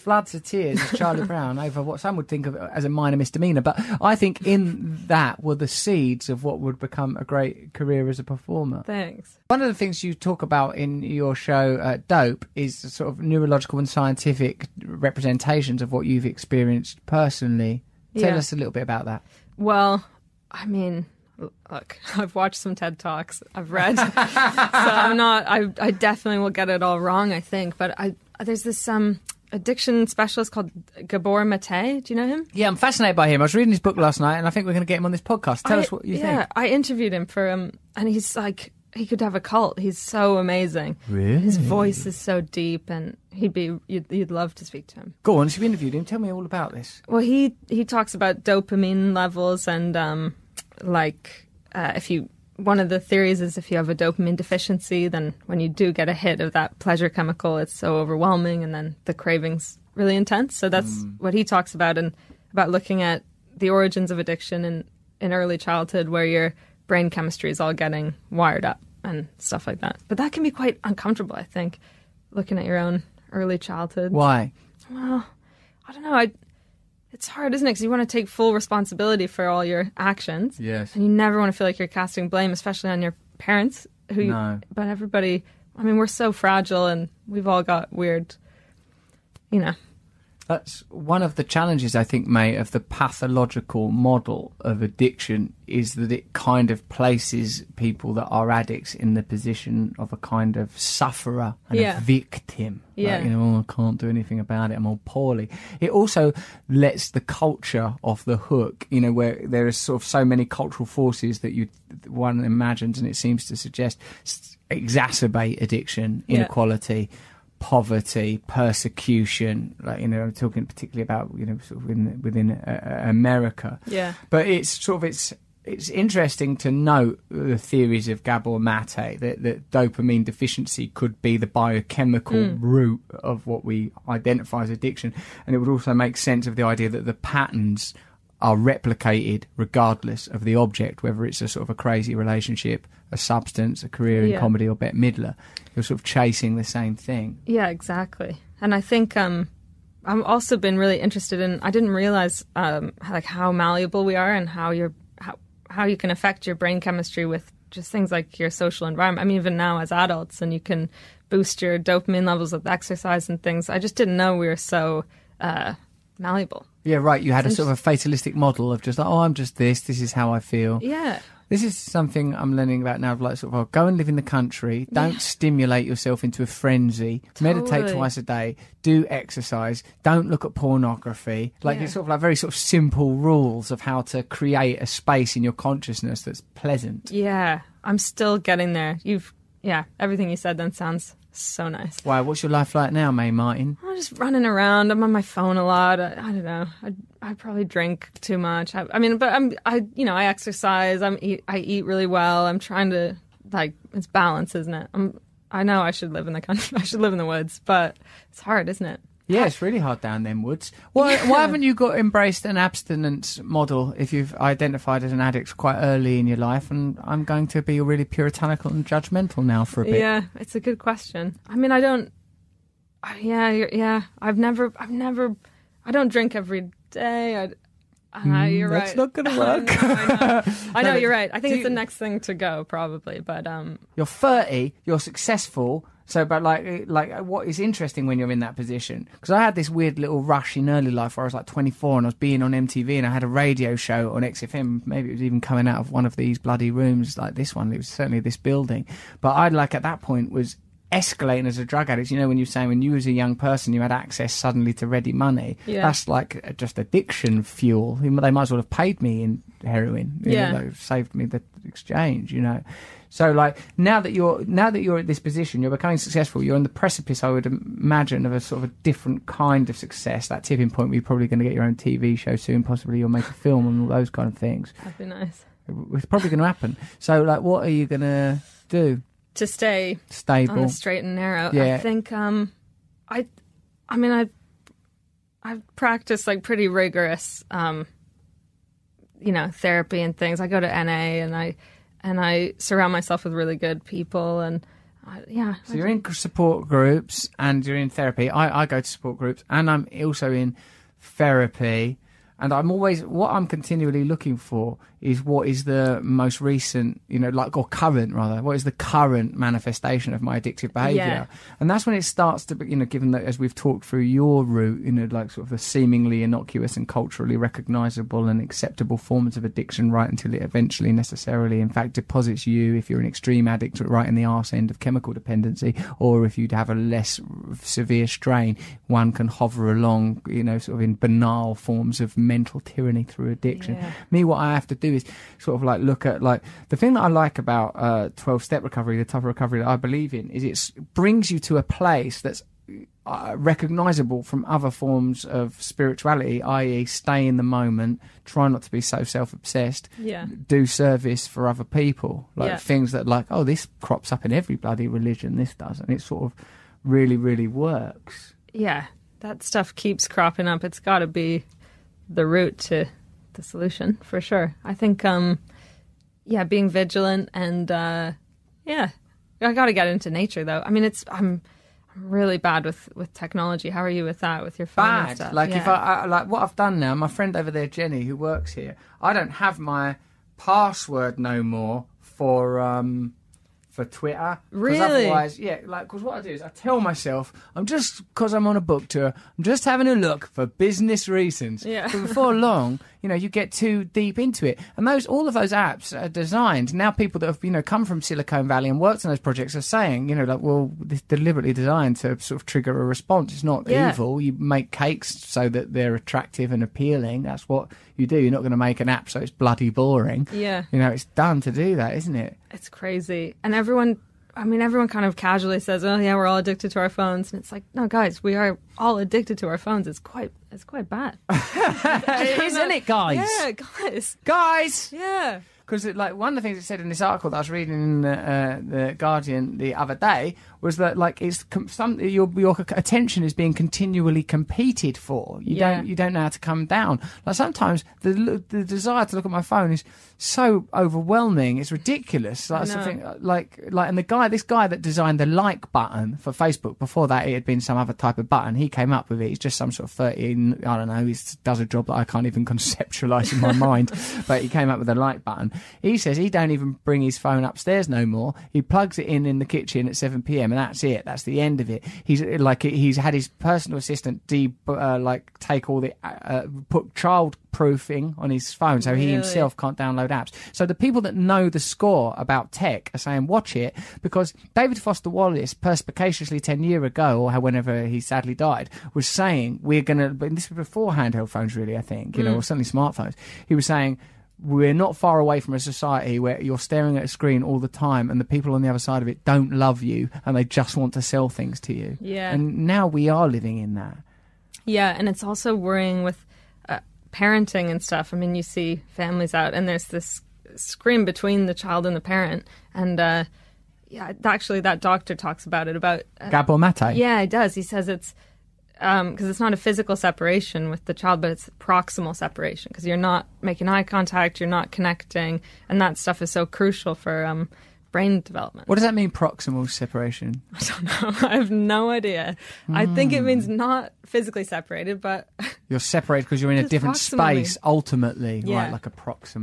floods of tears as Charlie Brown over what some would think of as a minor misdemeanor. But I think in that were the seeds of what would become a great career as a performer. Thanks. One of the things you talk about in your show, Dope, is the sort of neurological and scientific representations of what you've experienced personally. Tell us a little bit about that. Well, I mean, look, I've watched some TED Talks. I've read. So I definitely will get it all wrong, I think. But there's this addiction specialist called Gabor Mate. Do you know him? Yeah, I'm fascinated by him. I was reading his book last night, and I think we're going to get him on this podcast. Tell us what you think. Yeah, I interviewed him for and he's like, he could have a cult. He's so amazing. Really? His voice is so deep, and you'd love to speak to him. Go on, so you interviewed him. Tell me all about this. Well, he talks about dopamine levels, and one of the theories is if you have a dopamine deficiency, then when you do get a hit of that pleasure chemical, it's so overwhelming, and then the craving's really intense. So that's what he talks about, and about looking at the origins of addiction in early childhood, where your brain chemistry is all getting wired up and stuff like that. But that can be quite uncomfortable, I think, looking at your own early childhood. Why? Well, I don't know. It's hard, isn't it? Because you want to take full responsibility for all your actions. Yes. And you never want to feel like you're casting blame, especially on your parents. No. But everybody, I mean, we're so fragile, and we've all got weird, That's one of the challenges, I think, Mae, of the pathological model of addiction, is that it kind of places people that are addicts in the position of a kind of sufferer and a victim. Yeah. Like, I can't do anything about it, I'm all poorly. It also lets the culture off the hook, where there are sort of so many cultural forces that one imagines, and it seems to suggest, exacerbate addiction, inequality, poverty, persecution, I'm talking particularly about, sort of within America. Yeah. But it's interesting to note the theories of Gabor Mate that dopamine deficiency could be the biochemical root of what we identify as addiction. And it would also make sense of the idea that the patterns are replicated regardless of the object, whether it's a sort of a crazy relationship, a substance, a career in comedy, or Bette Midler. You're sort of chasing the same thing. Yeah, exactly. And I think I've also been really interested in, I didn't realize how malleable we are, and how you can affect your brain chemistry with just things like your social environment. I mean, even now as adults, and you can boost your dopamine levels with exercise and things. I just didn't know we were so malleable. Yeah, right. You had a sort of a fatalistic model of just, I'm just this is how I feel. Yeah. This is something I'm learning about now, like sort of, go and live in the country, don't stimulate yourself into a frenzy, meditate twice a day, do exercise, don't look at pornography. It's sort of like very sort of simple rules of how to create a space in your consciousness that's pleasant. Yeah, I'm still getting there. Everything you said then sounds so nice. Why? What's your life like now, Mae Martin? I'm just running around. I'm on my phone a lot. I don't know. I probably drink too much. I exercise. I eat really well. I'm trying to, it's balance, isn't it? I know I should live in the country. I should live in the woods, but it's hard, isn't it? Yeah, it's really hard down them woods. Why haven't you embraced an abstinence model if you've identified as an addict quite early in your life? And I'm going to be really puritanical and judgmental now for a bit. Yeah, it's a good question. I mean, I don't. I've never. I don't drink every day. You're right. That's not going to work. I know, you're right. I think it's the next thing to go, probably. But you're 30. You're successful. So, but what is interesting when you're in that position? Because I had this weird little rush in early life where I was like 24 and I was being on MTV and I had a radio show on XFM. Maybe it was even coming out of one of these bloody rooms like this one. It was certainly this building. But I at that point was escalating as a drug addict. When you're saying when you was a young person you had access suddenly to ready money. Yeah. That's like just addiction fuel. They might as well have paid me in heroin. Saved me the exchange. So now that you're at this position, you're becoming successful, you're on the precipice, I would imagine, of a sort of a different kind of success, that tipping point where you're probably going to get your own TV show soon, possibly you'll make a film and all those kind of things. That'd be nice. It's probably going to happen. So what are you going to do? To stay stable, on the straight and narrow. Yeah. I think I've practiced pretty rigorous therapy and things. I go to NA and I surround myself with really good people, and So you're in support groups and you're in therapy. I go to support groups and I'm also in therapy. And what I'm continually looking for is what is the most recent, or current rather, what is the current manifestation of my addictive behaviour? Yeah. And that's when it starts to, given that as we've talked through your route, sort of the seemingly innocuous and culturally recognisable and acceptable forms of addiction right until it eventually necessarily, in fact, deposits you, if you're an extreme addict, right in the arse end of chemical dependency, or if you'd have a less severe strain, one can hover along, sort of in banal forms of mental tyranny through addiction. Yeah. Me, what I have to do is sort of look at the thing that I like about 12-step recovery, the type of recovery that I believe in, is it brings you to a place that's recognisable from other forms of spirituality, i.e. stay in the moment, try not to be so self-obsessed, do service for other people, things that this crops up in every bloody religion, this does, and it sort of really, really works. Yeah, that stuff keeps cropping up. It's got to be the route to the solution, for sure. I think, being vigilant and, I got to get into nature, though. I mean, I'm really bad with technology. How are you with that, with your phone and stuff? If I what I've done now, my friend over there, Jenny, who works here, I don't have my password no more for Twitter. Really? Otherwise, because what I do is I tell myself, because I'm on a book tour, I'm just having a look for business reasons. Yeah. But before long, you get too deep into it. And all of those apps are designed. Now people that have, come from Silicon Valley and worked on those projects are saying, this deliberately designed to sort of trigger a response. It's not evil. You make cakes so that they're attractive and appealing. That's what you do. You're not going to make an app so it's bloody boring. Yeah. It's done to do that, isn't it? It's crazy. And everyone kind of casually says, oh, yeah, we're all addicted to our phones. And it's like, no, guys, we are all addicted to our phones. It's quite bad. Isn't it, guys? Yeah, guys. Guys! Yeah. Because one of the things it said in this article that I was reading in the Guardian the other day was that your attention is being continually competed for. You don't know how to come down. Sometimes the desire to look at my phone is so overwhelming, it's ridiculous. Something and this guy that designed the like button for Facebook, before that it had been some other type of button. He came up with it. He's just some sort of 13, I don't know. He does a job that I can't even conceptualise in my mind. But he came up with a like button. He says he don't even bring his phone upstairs no more. He plugs it in the kitchen at 7 p.m. and that's it. That's the end of it. He's had his personal assistant take all the put child proofing on his phone so he himself can't download apps. So the people that know the score about tech are saying watch it, because David Foster Wallace perspicaciously 10 years ago, or whenever he sadly died, was saying we're going to, but this was before handheld phones really, I think, or certainly smartphones. He was saying we're not far away from a society where you're staring at a screen all the time and the people on the other side of it don't love you and they just want to sell things to you. Yeah. And now we are living in that. Yeah, and it's also worrying with parenting and stuff. I mean, you see families out and there's this scream between the child and the parent. And actually that doctor talks about it, about... Gabor Mate? Yeah, he does. He says it's... because it's not a physical separation with the child, but it's proximal separation, because you're not making eye contact, you're not connecting, and that stuff is so crucial for brain development. What does that mean, proximal separation? I don't know. I have no idea. I think it means not physically separated, but... You're separated because you're in a different space, ultimately. Yeah. Right, like a proxy.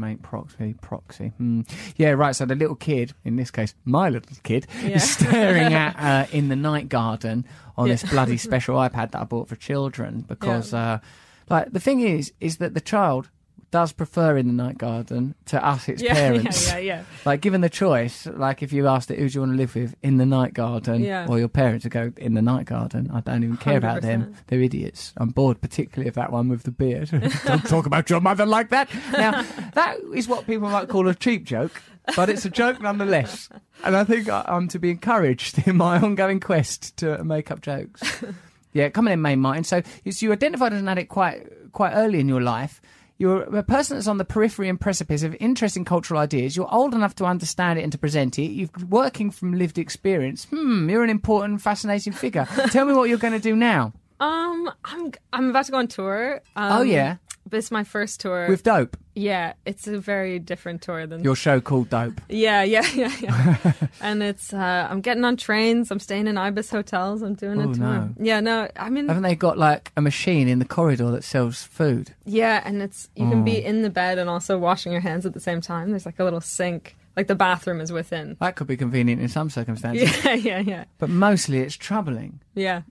Yeah, right, so the little kid, in this case, my little kid, is staring at In the Night Garden on this bloody special iPad that I bought for children, because, the thing is that the child does prefer In the Night Garden to us, its parents. Yeah. Given the choice, if you asked it, who do you want to live with, In the Night Garden or your parents, would go, In the Night Garden. I don't even care 100%. About them. They're idiots. I'm bored, particularly of that one with the beard. Don't talk about your mother like that. Now, that is what people might call a cheap joke, but it's a joke nonetheless. And I think I'm to be encouraged in my ongoing quest to make up jokes. Yeah, coming in, Mae Martin. So you identified as an addict quite early in your life. You're a person that's on the periphery and precipice of interesting cultural ideas. You're old enough to understand it and to present it. You're working from lived experience. You're an important, fascinating figure. Tell me what you're going to do now. I'm about to go on tour. Oh, yeah. This is my first tour. With Dope? Yeah, it's a very different tour than... Your show called Dope? Yeah. And it's, I'm getting on trains, I'm staying in Ibis hotels, I'm doing a tour. No. Yeah, no, I mean... Haven't they got like a machine in the corridor that sells food? Yeah, and you can be in the bed and also washing your hands at the same time. There's like a little sink. Like the bathroom is within. That could be convenient in some circumstances. Yeah. But mostly it's troubling. Yeah.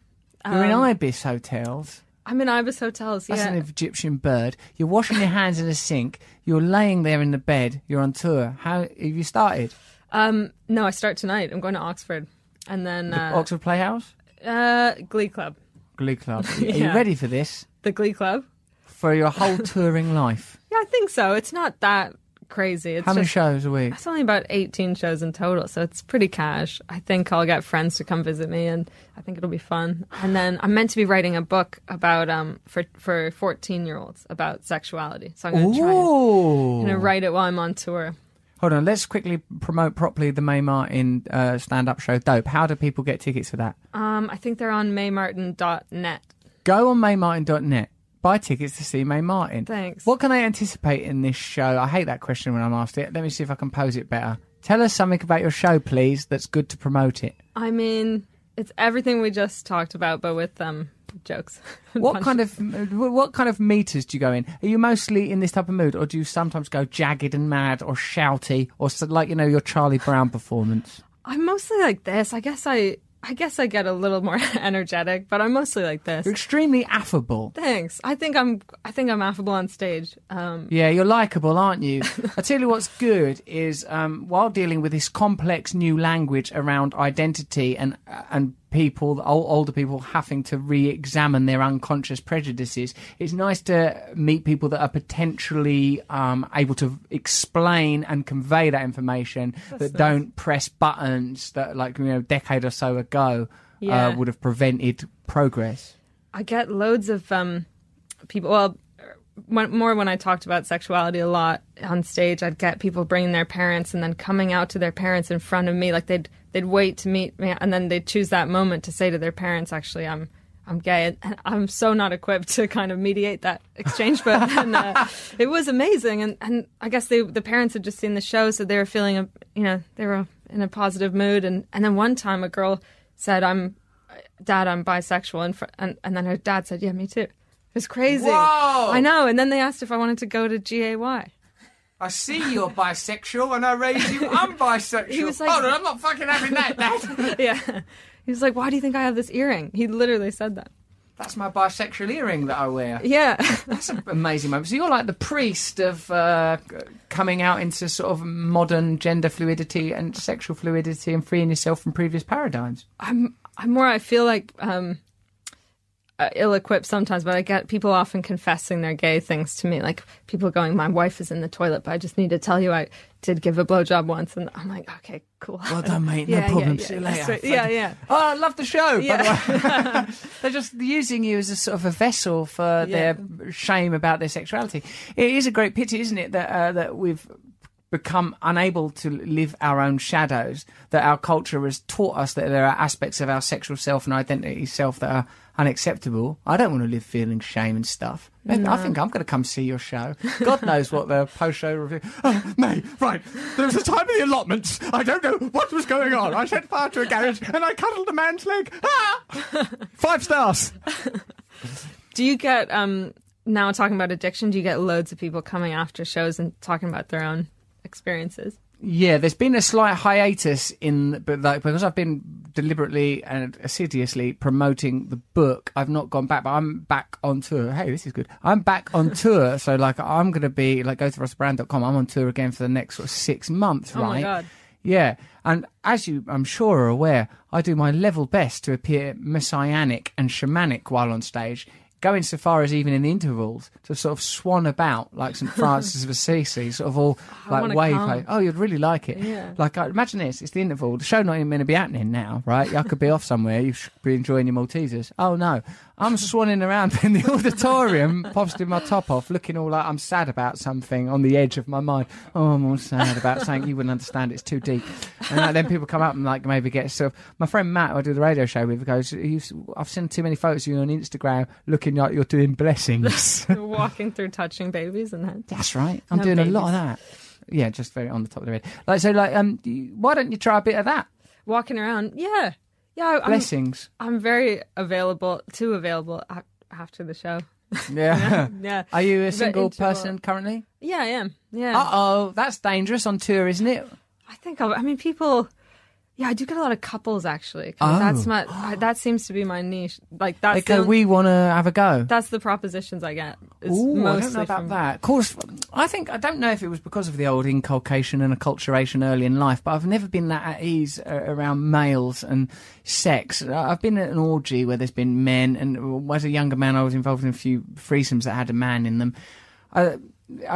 You're in Ibis hotels. I'm in Ibis hotels, That's an Egyptian bird. You're washing your hands in a sink. You're laying there in the bed. You're on tour. How have you started? No, I start tonight. I'm going to Oxford. And then... Oxford Playhouse? Glee Club. Glee Club. Are you ready for this? The Glee Club? For your whole touring life? Yeah, I think so. It's not that crazy. It's How many shows a week? It's only about 18 shows in total, so it's pretty cash. I think I'll get friends to come visit me, and I think it'll be fun. And then I'm meant to be writing a book about for 14-year-olds about sexuality. So I'm going to write it while I'm on tour. Hold on, let's quickly promote properly the Mae Martin stand-up show, Dope. How do people get tickets for that? I think they're on maemartin.net. Go on maemartin.net. Buy tickets to see Mae Martin. Thanks. What can I anticipate in this show? I hate that question when I'm asked it. Let me see if I can pose it better. Tell us something about your show, please, that's good to promote it. I mean, it's everything we just talked about, but with jokes. What kind of meters do you go in? Are you mostly in this type of mood, or do you sometimes go jagged and mad, or shouty, or like, your Charlie Brown performance? I'm mostly like this. I guess I get a little more energetic, but I'm mostly like this. You're extremely affable. Thanks. I think I'm affable on stage. Yeah, you're likable, aren't you? I tell you what's good is while dealing with this complex new language around identity and people, older people having to re-examine their unconscious prejudices, it's nice to meet people that are potentially able to explain and convey that information that don't press buttons that, like, a decade or so ago would have prevented progress. I get loads of people. Well, when I talked about sexuality a lot on stage, I'd get people bringing their parents and then coming out to their parents in front of me. Like they'd wait to meet me, and then they'd choose that moment to say to their parents, actually, I'm gay. And I'm so not equipped to kind of mediate that exchange, but then, it was amazing. And I guess the parents had just seen the show, so they were feeling, they were in a positive mood. And then one time a girl said, Dad, I'm bisexual. And then her dad said, yeah, me too. It was crazy. Whoa! I know. And then they asked if I wanted to go to GAY. I see you're bisexual, and I raised you. I'm bisexual. He was like, hold on, I'm not fucking having that, Dad. Yeah. He was like, why do you think I have this earring? He literally said that. That's my bisexual earring that I wear. Yeah. That's an amazing moment. So you're like the priest of coming out into sort of modern gender fluidity and sexual fluidity and freeing yourself from previous paradigms. I feel like ill-equipped sometimes, but I get people often confessing their gay things to me, like people going, my wife is in the toilet, but I just need to tell you I did give a blowjob once. And I'm like, okay, cool. Well done, mate. No problem. See you later. Right. Yeah. Oh, I love the show, by the Yeah. way. They're just using you as a sort of a vessel for their shame about their sexuality. It is a great pity, isn't it, that we've become unable to live our own shadows, that our culture has taught us that there are aspects of our sexual self and identity self that are unacceptable. I don't want to live feeling shame and stuff. No. I think I'm going to come see your show. God knows what the post-show review... Oh, Mae, right. There was a time in the allotments. I don't know what was going on. I set fire to a garage and I cuddled a man's leg. Ah! 5 stars. Do you get, now talking about addiction, do you get loads of people coming after shows and talking about their own experiences? Yeah, there's been a slight hiatus because I've been deliberately and assiduously promoting the book. I've not gone back, but I'm back on tour. Hey, this is good. I'm back on tour, so I'm going to be go to russellbrand.com. I'm on tour again for the next sort of 6 months, right? Oh my God. Yeah, and as you, I'm sure, are aware, I do my level best to appear messianic and shamanic while on stage, going so far as even in the intervals to sort of swan about like St. Francis of Assisi, sort of all like wave. Oh, you'd really like it. Yeah. Like, imagine this, it's the interval. The show not even going to be happening now, right? I could be off somewhere. You should be enjoying your Maltesers. Oh, no. I'm swanning around in the auditorium, possibly my top off, looking all like I'm sad about something on the edge of my mind. Oh, I'm all sad about something you wouldn't understand. It's too deep. And then people come up and like maybe get sort of. My friend Matt, who I do the radio show with, goes, "I've seen too many photos of you on Instagram looking like you're doing blessings." Walking through touching babies and that. That's right. I'm doing a lot of that. Yeah, just very on the top of the head. Why don't you try a bit of that? Walking around, yeah. Blessings. I'm very available after the show. Yeah. Yeah. Are you a single person currently? Yeah, I am. Yeah. Uh-oh, that's dangerous on tour, isn't it? I think people. Yeah, I do get a lot of couples actually. 'Cause that seems to be my niche. Like that's they go, we want to have a go. That's the propositions I get. Ooh, I don't know about that. Of course, I don't know if it was because of the old inculcation and acculturation early in life, but I've never been that at ease around males and sex. I've been at an orgy where there's been men, and as a younger man, I was involved in a few threesomes that had a man in them. I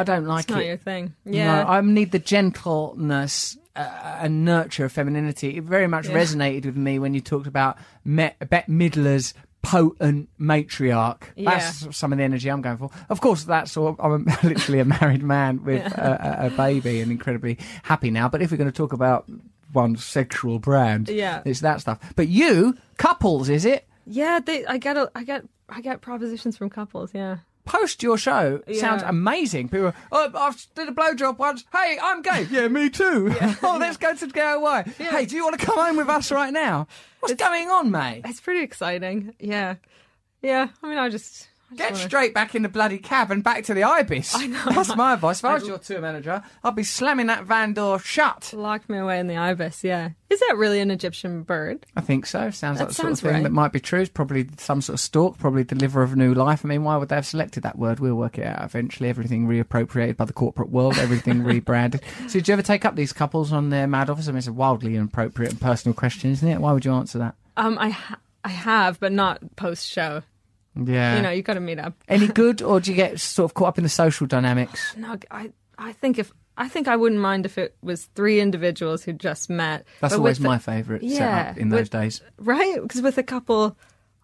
don't like it. It's not your thing. Yeah, no, I need the gentleness and nurture of femininity. It very much resonated with me when you talked about Bette Midler's potent matriarch. Yeah. That's some of the energy I'm going for. Of course, I'm literally a married man with a baby and incredibly happy now. But if we're going to talk about one sexual brand, it's that stuff. But you, couples, is it? Yeah, I get propositions from couples. Yeah. Post your show. Sounds amazing. People are, I've did a blowjob once. Hey, I'm gay. Yeah, me too. Yeah. Oh, let's go to Hawaii. Yeah. Hey, do you want to come home with us right now? What's going on, Mae? It's pretty exciting. Yeah. Yeah. I mean, I just get straight back in the bloody cab and back to the Ibis. I know. That's my advice. If I was your tour manager, I'd be slamming that van door shut. Lock me away in the Ibis, yeah. Is that really an Egyptian bird? I think so. Sounds like the sort of thing that might be true. It's probably some sort of stork, probably deliverer of new life. I mean, why would they have selected that word? We'll work it out eventually. Everything reappropriated by the corporate world, everything rebranded. So did you ever take up these couples on their mad office? I mean, it's a wildly inappropriate and personal question, isn't it? Why would you answer that? I have, but not post-show. Yeah. You know, you've got to meet up. Any good, or do you get sort of caught up in the social dynamics? No, I think I wouldn't mind if it was three individuals who just met. That's always my favourite setup in those days. Right? Because with a couple,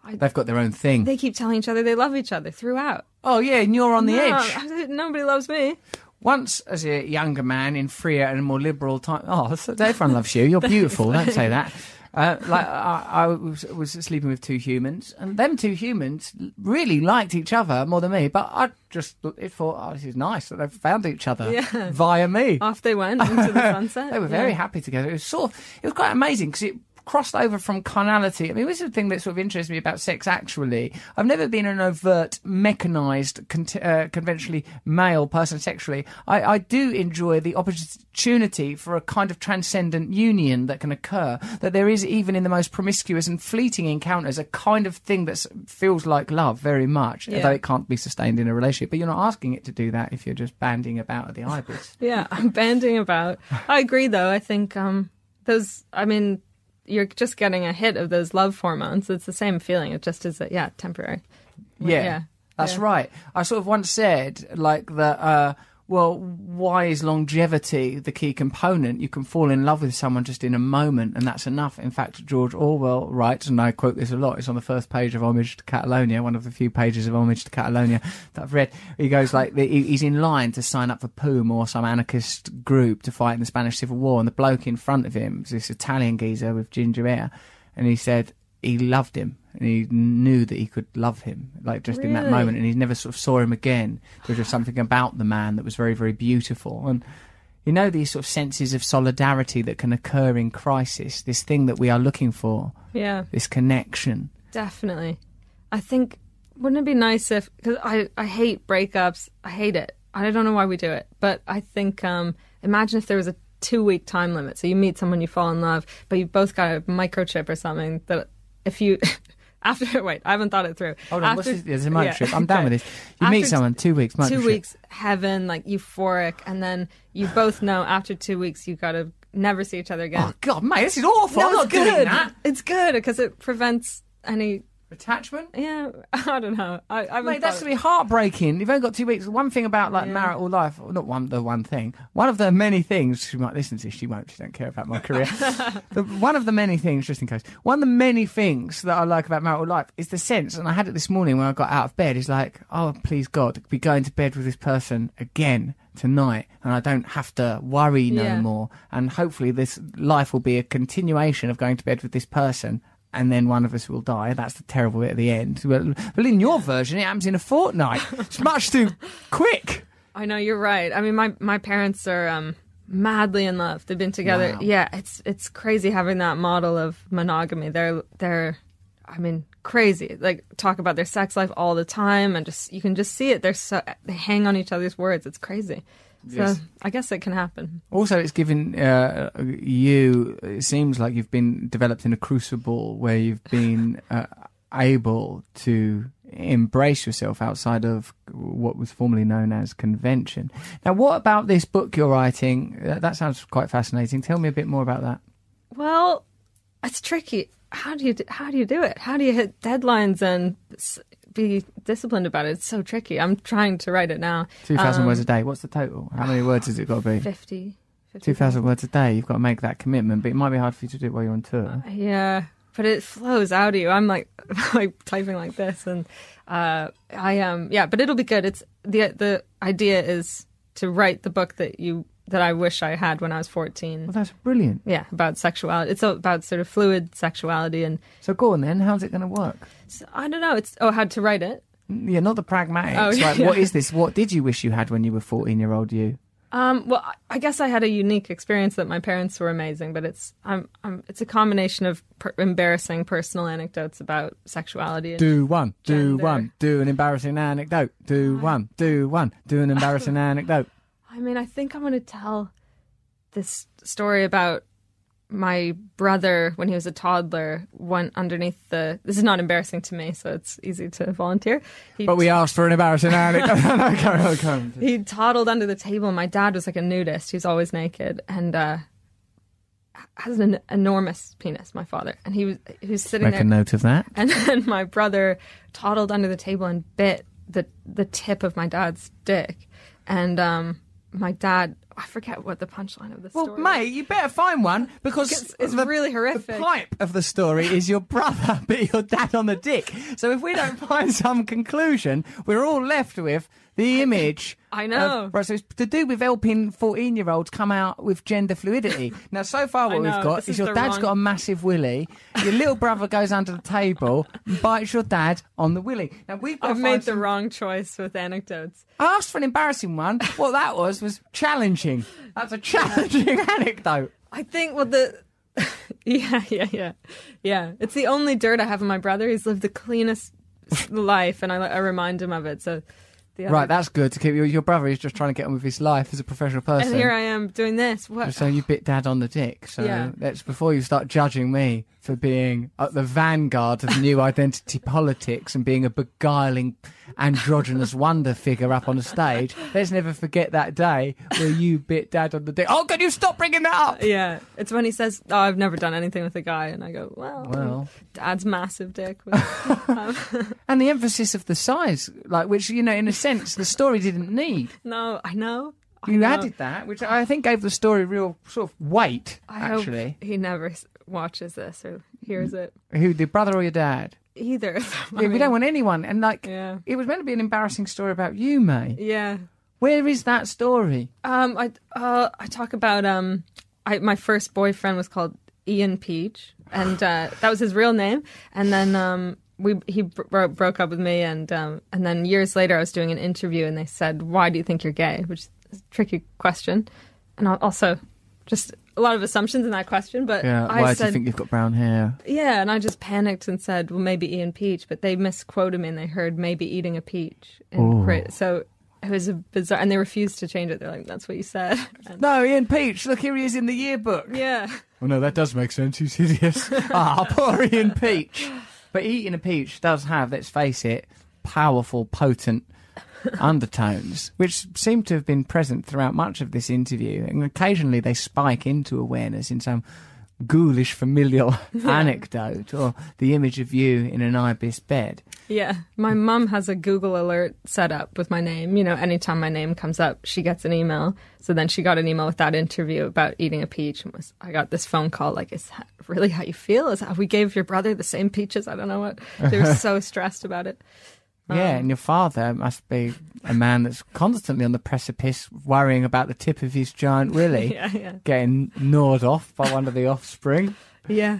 they've got their own thing. They keep telling each other they love each other throughout. Oh, yeah, and you're on the edge. Nobody loves me. Once, as a younger man in freer and a more liberal time... Oh, everyone loves you. You're beautiful. Don't say that. I was sleeping with two humans, and them two humans really liked each other more than me, but I just thought, this is nice that they've found each other via me. Off they went into the sunset. They were very happy together. It was quite amazing because it crossed over from carnality. I mean, this is the thing that sort of interests me about sex, actually. I've never been an overt, mechanised, conventionally male person sexually. I do enjoy the opportunity for a kind of transcendent union that can occur, that there is, even in the most promiscuous and fleeting encounters, a kind of thing that feels like love very much, although it can't be sustained in a relationship. But you're not asking it to do that if you're just banding about at the Ibis. Yeah, I'm banding about. I agree, though. I think you're just getting a hit of those love hormones. It's the same feeling. It just is, temporary. That's right. I sort of once said, like, that, why is longevity the key component? You can fall in love with someone just in a moment, and that's enough. In fact, George Orwell writes, and I quote this a lot, it's on the first page of Homage to Catalonia, one of the few pages of Homage to Catalonia that I've read. He goes like, he's in line to sign up for POUM or some anarchist group to fight in the Spanish Civil War, and the bloke in front of him was this Italian geezer with ginger hair, and he said he loved him, and he knew that he could love him, like just in that moment, and he never sort of saw him again. There was just something about the man that was very, very beautiful. And you know, these sort of senses of solidarity that can occur in crisis, this thing that we are looking for, this connection. Definitely. I think, wouldn't it be nice if, because I hate breakups, I hate it, I don't know why we do it, but I think imagine if there was a 2-week time limit, so you meet someone, you fall in love, but you both got a microchip or something that if you wait, I haven't thought it through. Hold on, there's a microchip. I'm down with this. You meet someone, 2 weeks, microchip. 2 weeks, heaven, like euphoric, and then you both know after 2 weeks you got to never see each other again. Oh God, mate, this is awful. No, I'm not doing that. It's good because it prevents any Attachment? Yeah, I don't know. Mate, that's going to be heartbreaking. You've only got 2 weeks. One thing about marital life, or not the one thing, one of the many things, she might listen to this, she won't, she don't care about my career. One of the many things, just in case, one of the many things that I like about marital life is the sense, and I had it this morning when I got out of bed, is like, oh, please God, be going to bed with this person again tonight, and I don't have to worry no more, and hopefully this life will be a continuation of going to bed with this person, and then one of us will die. That's the terrible bit at the end. But in your version, it happens in a fortnight. It's much too quick. I know, you're right. I mean, my parents are madly in love. They've been together. Wow. Yeah, it's crazy having that model of monogamy. They're I mean, crazy. Like, talk about their sex life all the time, and just you can just see it. They hang on each other's words. It's crazy. So I guess it can happen. Also, it's given you, it seems like you've been developed in a crucible where you've been able to embrace yourself outside of what was formerly known as convention. Now, what about this book you're writing? That sounds quite fascinating. Tell me a bit more about that. Well, it's tricky. How do you do it? How do you hit deadlines and be disciplined about it? It's so tricky. I'm trying to write it now. 2,000 words a day. What's the total? How many words has it got to be? 50. 2,000 words a day. You've got to make that commitment, but it might be hard for you to do it while you're on tour. Yeah, but it flows out of you. I'm like typing like this, and but it'll be good. It's the idea is to write the book that I wish I had when I was 14. Well, that's brilliant. Yeah, about sexuality. It's about sort of fluid sexuality. And so go on then, how's it going to work? So, I don't know. How to write it? Yeah, not the pragmatics. What is this? What did you wish you had when you were 14-year-old you? Well, I guess I had a unique experience that my parents were amazing, but it's a combination of embarrassing personal anecdotes about sexuality. And do one, gender. do one, do an embarrassing anecdote. Do one, do an embarrassing anecdote. I mean, I think I'm going to tell this story about my brother when he was a toddler went underneath this is not embarrassing to me, so it's easy to volunteer. But we asked for an embarrassing anecdote. Come. He toddled under the table, and my dad was like a nudist. He was always naked and has an enormous penis, my father. And he was sitting there. Make a note of that. And then my brother toddled under the table and bit the tip of my dad's dick. And my dad, I forget what the punchline of the story was. Well, mate, you better find one, because it's really horrific. The pipe of the story is your brother bit your dad on the dick. So if we don't find some conclusion, we're all left with the image. I know. Right, so it's to do with helping 14-year-olds come out with gender fluidity. Now, so far what we've got is your dad's got a massive willy, your little brother goes under the table and bites your dad on the willy. Now, I've made the wrong choice with anecdotes. I asked for an embarrassing one. What that was challenging. That's a challenging anecdote. I think, Yeah. It's the only dirt I have on my brother. He's lived the cleanest life, and I remind him of it, so... Right, that's good to keep your brother is just trying to get on with his life as a professional person. And here I am doing this. What? So you bit dad on the dick. So that's before you start judging me for being at the vanguard of new identity politics and being a beguiling androgynous wonder figure up on the stage. Let's never forget that day where you bit dad on the dick. Oh, can you stop bringing that up? Yeah, it's when he says, "Oh, I've never done anything with a guy," and I go, "Well, dad's massive dick." And the emphasis of the size, which in a sense the story didn't need. No, I know. You added that, which I think gave the story real sort of weight. I hope he never watches this or hears it. Who, the brother or your dad? Either. We don't want anyone. And it was meant to be an embarrassing story about you, Mae. Yeah. Where is that story? I talk about my first boyfriend was called Ian Peach, and that was his real name. And then he broke up with me, and then years later I was doing an interview, and they said, "Why do you think you're gay?" Which is a tricky question, and also just a lot of assumptions in that question. But why do you think you've got brown hair? Yeah, and I just panicked and said, "Well, maybe Ian Peach," but they misquoted me and they heard maybe eating a peach. So it was a bizarre, and they refused to change it. They're like, "That's what you said." No, Ian Peach. Look, here he is in the yearbook. Yeah. Oh no, that does make sense. He's hideous. Poor Ian Peach. But eating a peach does have, let's face it, powerful, potent undertones, which seem to have been present throughout much of this interview. And occasionally they spike into awareness in some ghoulish familial anecdote, or the image of you in an ibis bed. Yeah, my mum has a Google alert set up with my name. You know, anytime my name comes up, she gets an email. So then she got an email with that interview about eating a peach, and I got this phone call like, is that really how you feel? Is that we gave your brother the same peaches? I don't know what. They were so stressed about it. Yeah, and your father must be a man that's constantly on the precipice, worrying about the tip of his giant willy getting gnawed off by one of the offspring. Yeah.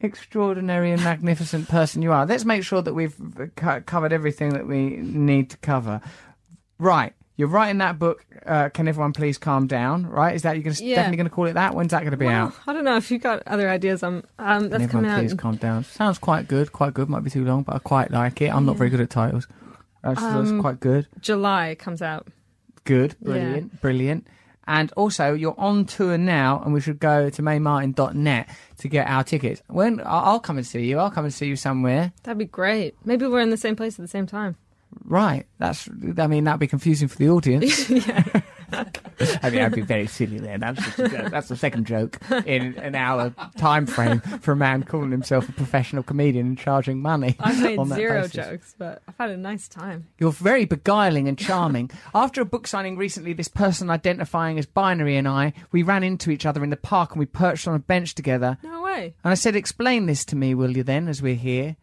Extraordinary and magnificent person you are. Let's make sure that we've covered everything that we need to cover. Right. You're writing that book, Can Everyone Please Calm Down, right? Is that you're definitely going to call it that? When's that going to be out? I don't know. If you've got other ideas, that's Can Everyone Please Calm Down. Sounds quite good. Might be too long, but I quite like it. I'm not very good at titles. That's quite good. July comes out. Good. Brilliant. And also, you're on tour now, and we should go to maemartin.net to get our tickets. I'll come and see you. I'll come and see you somewhere. That'd be great. Maybe we're in the same place at the same time. Right. That'd be confusing for the audience. I'd be very silly there. That's the second joke in an hour time frame for a man calling himself a professional comedian and charging money. I've made zero jokes, but I've had a nice time. You're very beguiling and charming. After a book signing recently, this person identifying as binary and we ran into each other in the park and we perched on a bench together. No way. And I said, explain this to me, will you then, as we're here?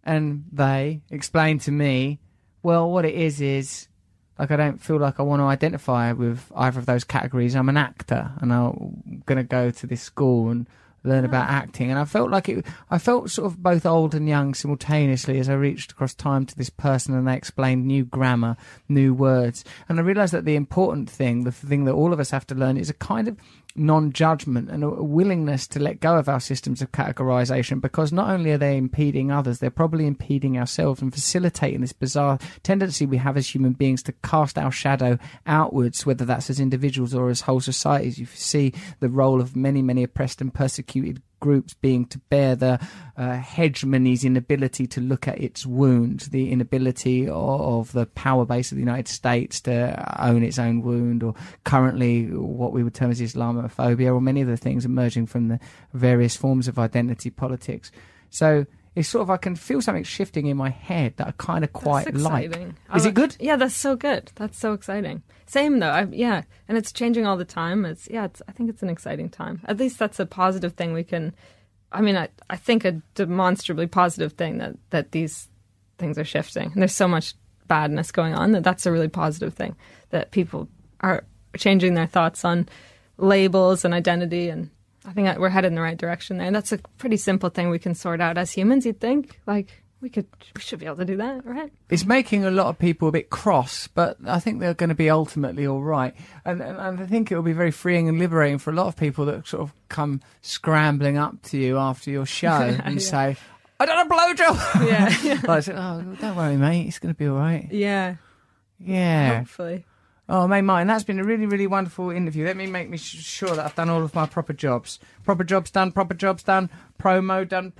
And they explained to me, well, what it is like, I don't feel like I want to identify with either of those categories. I'm an actor, and I'm going to go to this school and learn about acting. And I felt sort of both old and young simultaneously as I reached across time to this person, and they explained new grammar, new words. And I realised that the important thing, the thing that all of us have to learn, is a kind of non-judgment and a willingness to let go of our systems of categorization, because not only are they impeding others, they're probably impeding ourselves and facilitating this bizarre tendency we have as human beings to cast our shadow outwards, whether that's as individuals or as whole societies. You see the role of many, many oppressed and persecuted groups being to bear the hegemony's inability to look at its wounds, the inability of the power base of the United States to own its own wound, or currently what we would term as Islamophobia, or many of the things emerging from the various forms of identity politics. So it's sort of, I can feel something shifting in my head that I kind of quite like. Is it good? Yeah, that's so good. That's so exciting. Same though. And it's changing all the time. I think it's an exciting time. At least that's a positive thing we can. I think a demonstrably positive thing that these things are shifting, and there's so much badness going on that's a really positive thing, that people are changing their thoughts on labels and identity, and I think we're headed in the right direction there. And that's a pretty simple thing we can sort out as humans, you'd think. Like, we should be able to do that, right? It's making a lot of people a bit cross, but I think they're going to be ultimately all right. And I think it will be very freeing and liberating for a lot of people that sort of come scrambling up to you after your show and say, I done a blowjob! Yeah. I said, don't worry, mate, it's going to be all right. Yeah. Yeah. Hopefully. Oh, Mae Martin, that's been a really, really wonderful interview. Let me make sure that I've done all of my proper jobs. Proper jobs done. Promo done.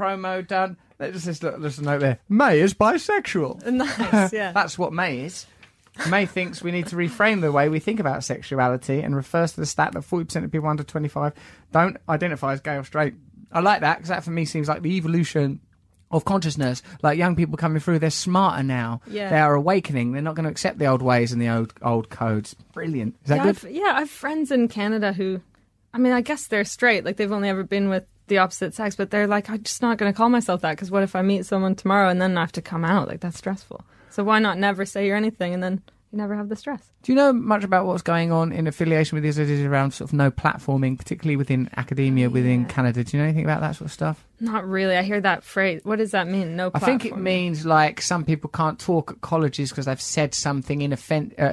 Let's a note there. Mae is bisexual. Nice, yeah. That's what Mae is. Mae thinks we need to reframe the way we think about sexuality, and refers to the stat that 40% of people under 25 don't identify as gay or straight. I like that, because that for me seems like the evolution of consciousness. Like, young people coming through, they're smarter now. Yeah. They are awakening. They're not going to accept the old ways and the old codes. Brilliant. Is that good? I have friends in Canada who, I guess they're straight. Like, they've only ever been with the opposite sex, but they're like, I'm just not going to call myself that, because what if I meet someone tomorrow and then I have to come out? Like, that's stressful. So why not never say you're anything, and then you never have the stress? Do you know much about what's going on in affiliation with these ideas around sort of no platforming, particularly within academia, within Canada? Do you know anything about that sort of stuff? Not really. I hear that phrase. What does that mean? No platforming? I think it means, like, some people can't talk at colleges because they've said something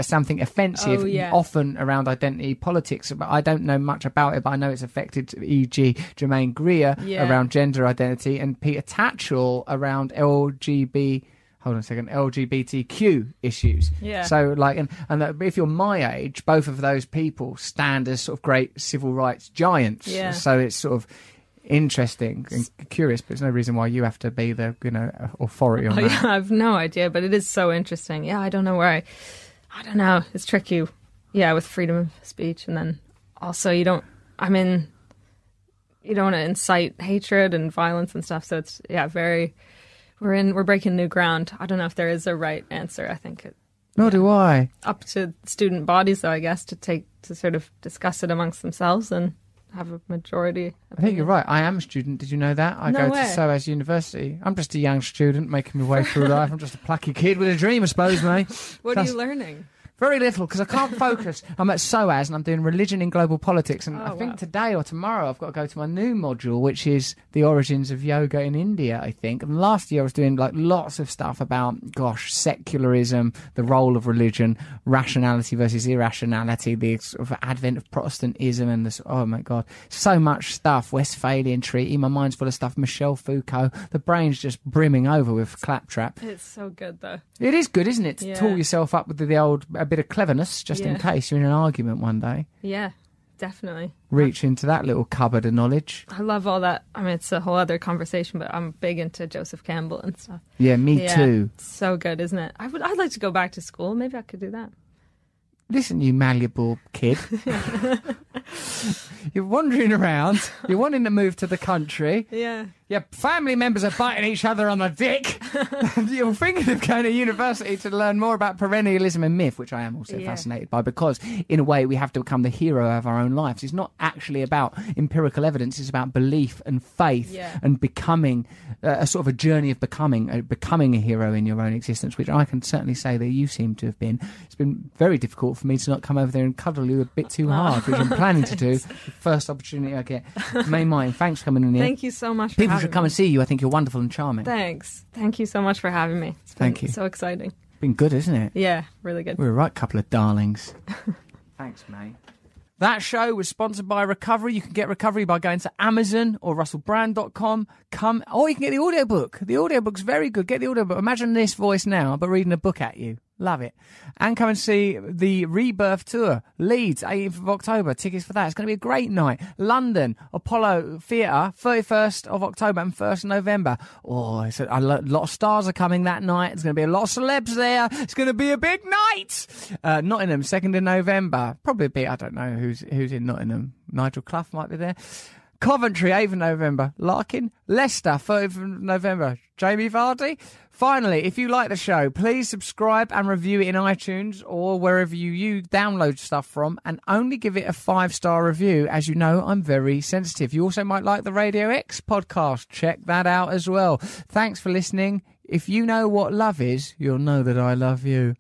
something offensive, often around identity politics. But I don't know much about it, but I know it's affected, e.g. Jermaine Greer around gender identity, and Peter Tatchell around LGBTQ issues. Yeah. So, like, and that if you're my age, both of those people stand as sort of great civil rights giants. Yeah. So it's sort of interesting and curious, but there's no reason why you have to be the, authority on that. Yeah, I have no idea, but it is so interesting. Yeah, I don't know where I don't know. It's tricky. Yeah, with freedom of speech, and then also you don't. you don't want to incite hatred and violence and stuff. So it's we're breaking new ground. I don't know if there is a right answer. I think Nor do I. Up to student bodies, though, I guess, to sort of discuss it amongst themselves and have a majority opinion. I think you're right. I am a student. Did you know that? I go to SOAS University. I'm just a young student making my way through life. I'm just a plucky kid with a dream, I suppose, mate. What are you learning? Very little, because I can't focus. I'm at SOAS and I'm doing religion in global politics. And I think today or tomorrow I've got to go to my new module, which is the origins of yoga in India, I think. And last year I was doing like lots of stuff about, secularism, the role of religion, rationality versus irrationality, the sort of advent of Protestantism and this, oh my God, so much stuff. Westphalian Treaty, my mind's full of stuff. Michel Foucault, the brain's just brimming over with claptrap. It's so good, though. It is good, isn't it? To tool yourself up with the old... a bit of cleverness, just in case you're in an argument one day. Yeah, definitely. Reach into that little cupboard of knowledge. I love all that. I mean, it's a whole other conversation, but I'm big into Joseph Campbell and stuff. Yeah, me too. It's so good, isn't it? I'd like to go back to school. Maybe I could do that. Listen, you malleable kid. You're wandering around. You're wanting to move to the country. Yeah. Your family members are biting each other on the dick. And you're thinking of going to university to learn more about perennialism and myth, which I am also fascinated by, because in a way we have to become the hero of our own lives. It's not actually about empirical evidence. It's about belief and faith and becoming a sort of a journey of becoming a hero in your own existence, which I can certainly say that you seem to have been. It's been very difficult for me to not come over there and cuddle you a bit too hard, which I'm planning to do the first opportunity I get. Mae Martin, thanks for coming in here. Thank you so much for People having should come and see you. I think you're wonderful and charming. Thanks. Thank you so much for having me. It's been so exciting. Been good, isn't it? Yeah, really good. We're a right couple of darlings. Thanks, Mae. That show was sponsored by Recovery. You can get Recovery by going to Amazon or russellbrand.com. Or you can get the audiobook. The audiobook's very good. Get the audiobook. Imagine this voice now, but reading a book at you. Love it. And come and see the Rebirth Tour. Leeds, 18th of October. Tickets for that. It's going to be a great night. London, Apollo Theatre, 31st of October and 1st of November. Oh, a lot of stars are coming that night. There's going to be a lot of celebs there. It's going to be a big night. Nottingham, 2nd of November. Probably a bit, I don't know who's in Nottingham. Nigel Clough might be there. Coventry, 8th of November. Larkin. Leicester, 3rd of November. Jamie Vardy. Finally, if you like the show, please subscribe and review it in iTunes or wherever you download stuff from, and only give it a 5-star review. As you know, I'm very sensitive. You also might like the Radio X podcast. Check that out as well. Thanks for listening. If you know what love is, you'll know that I love you.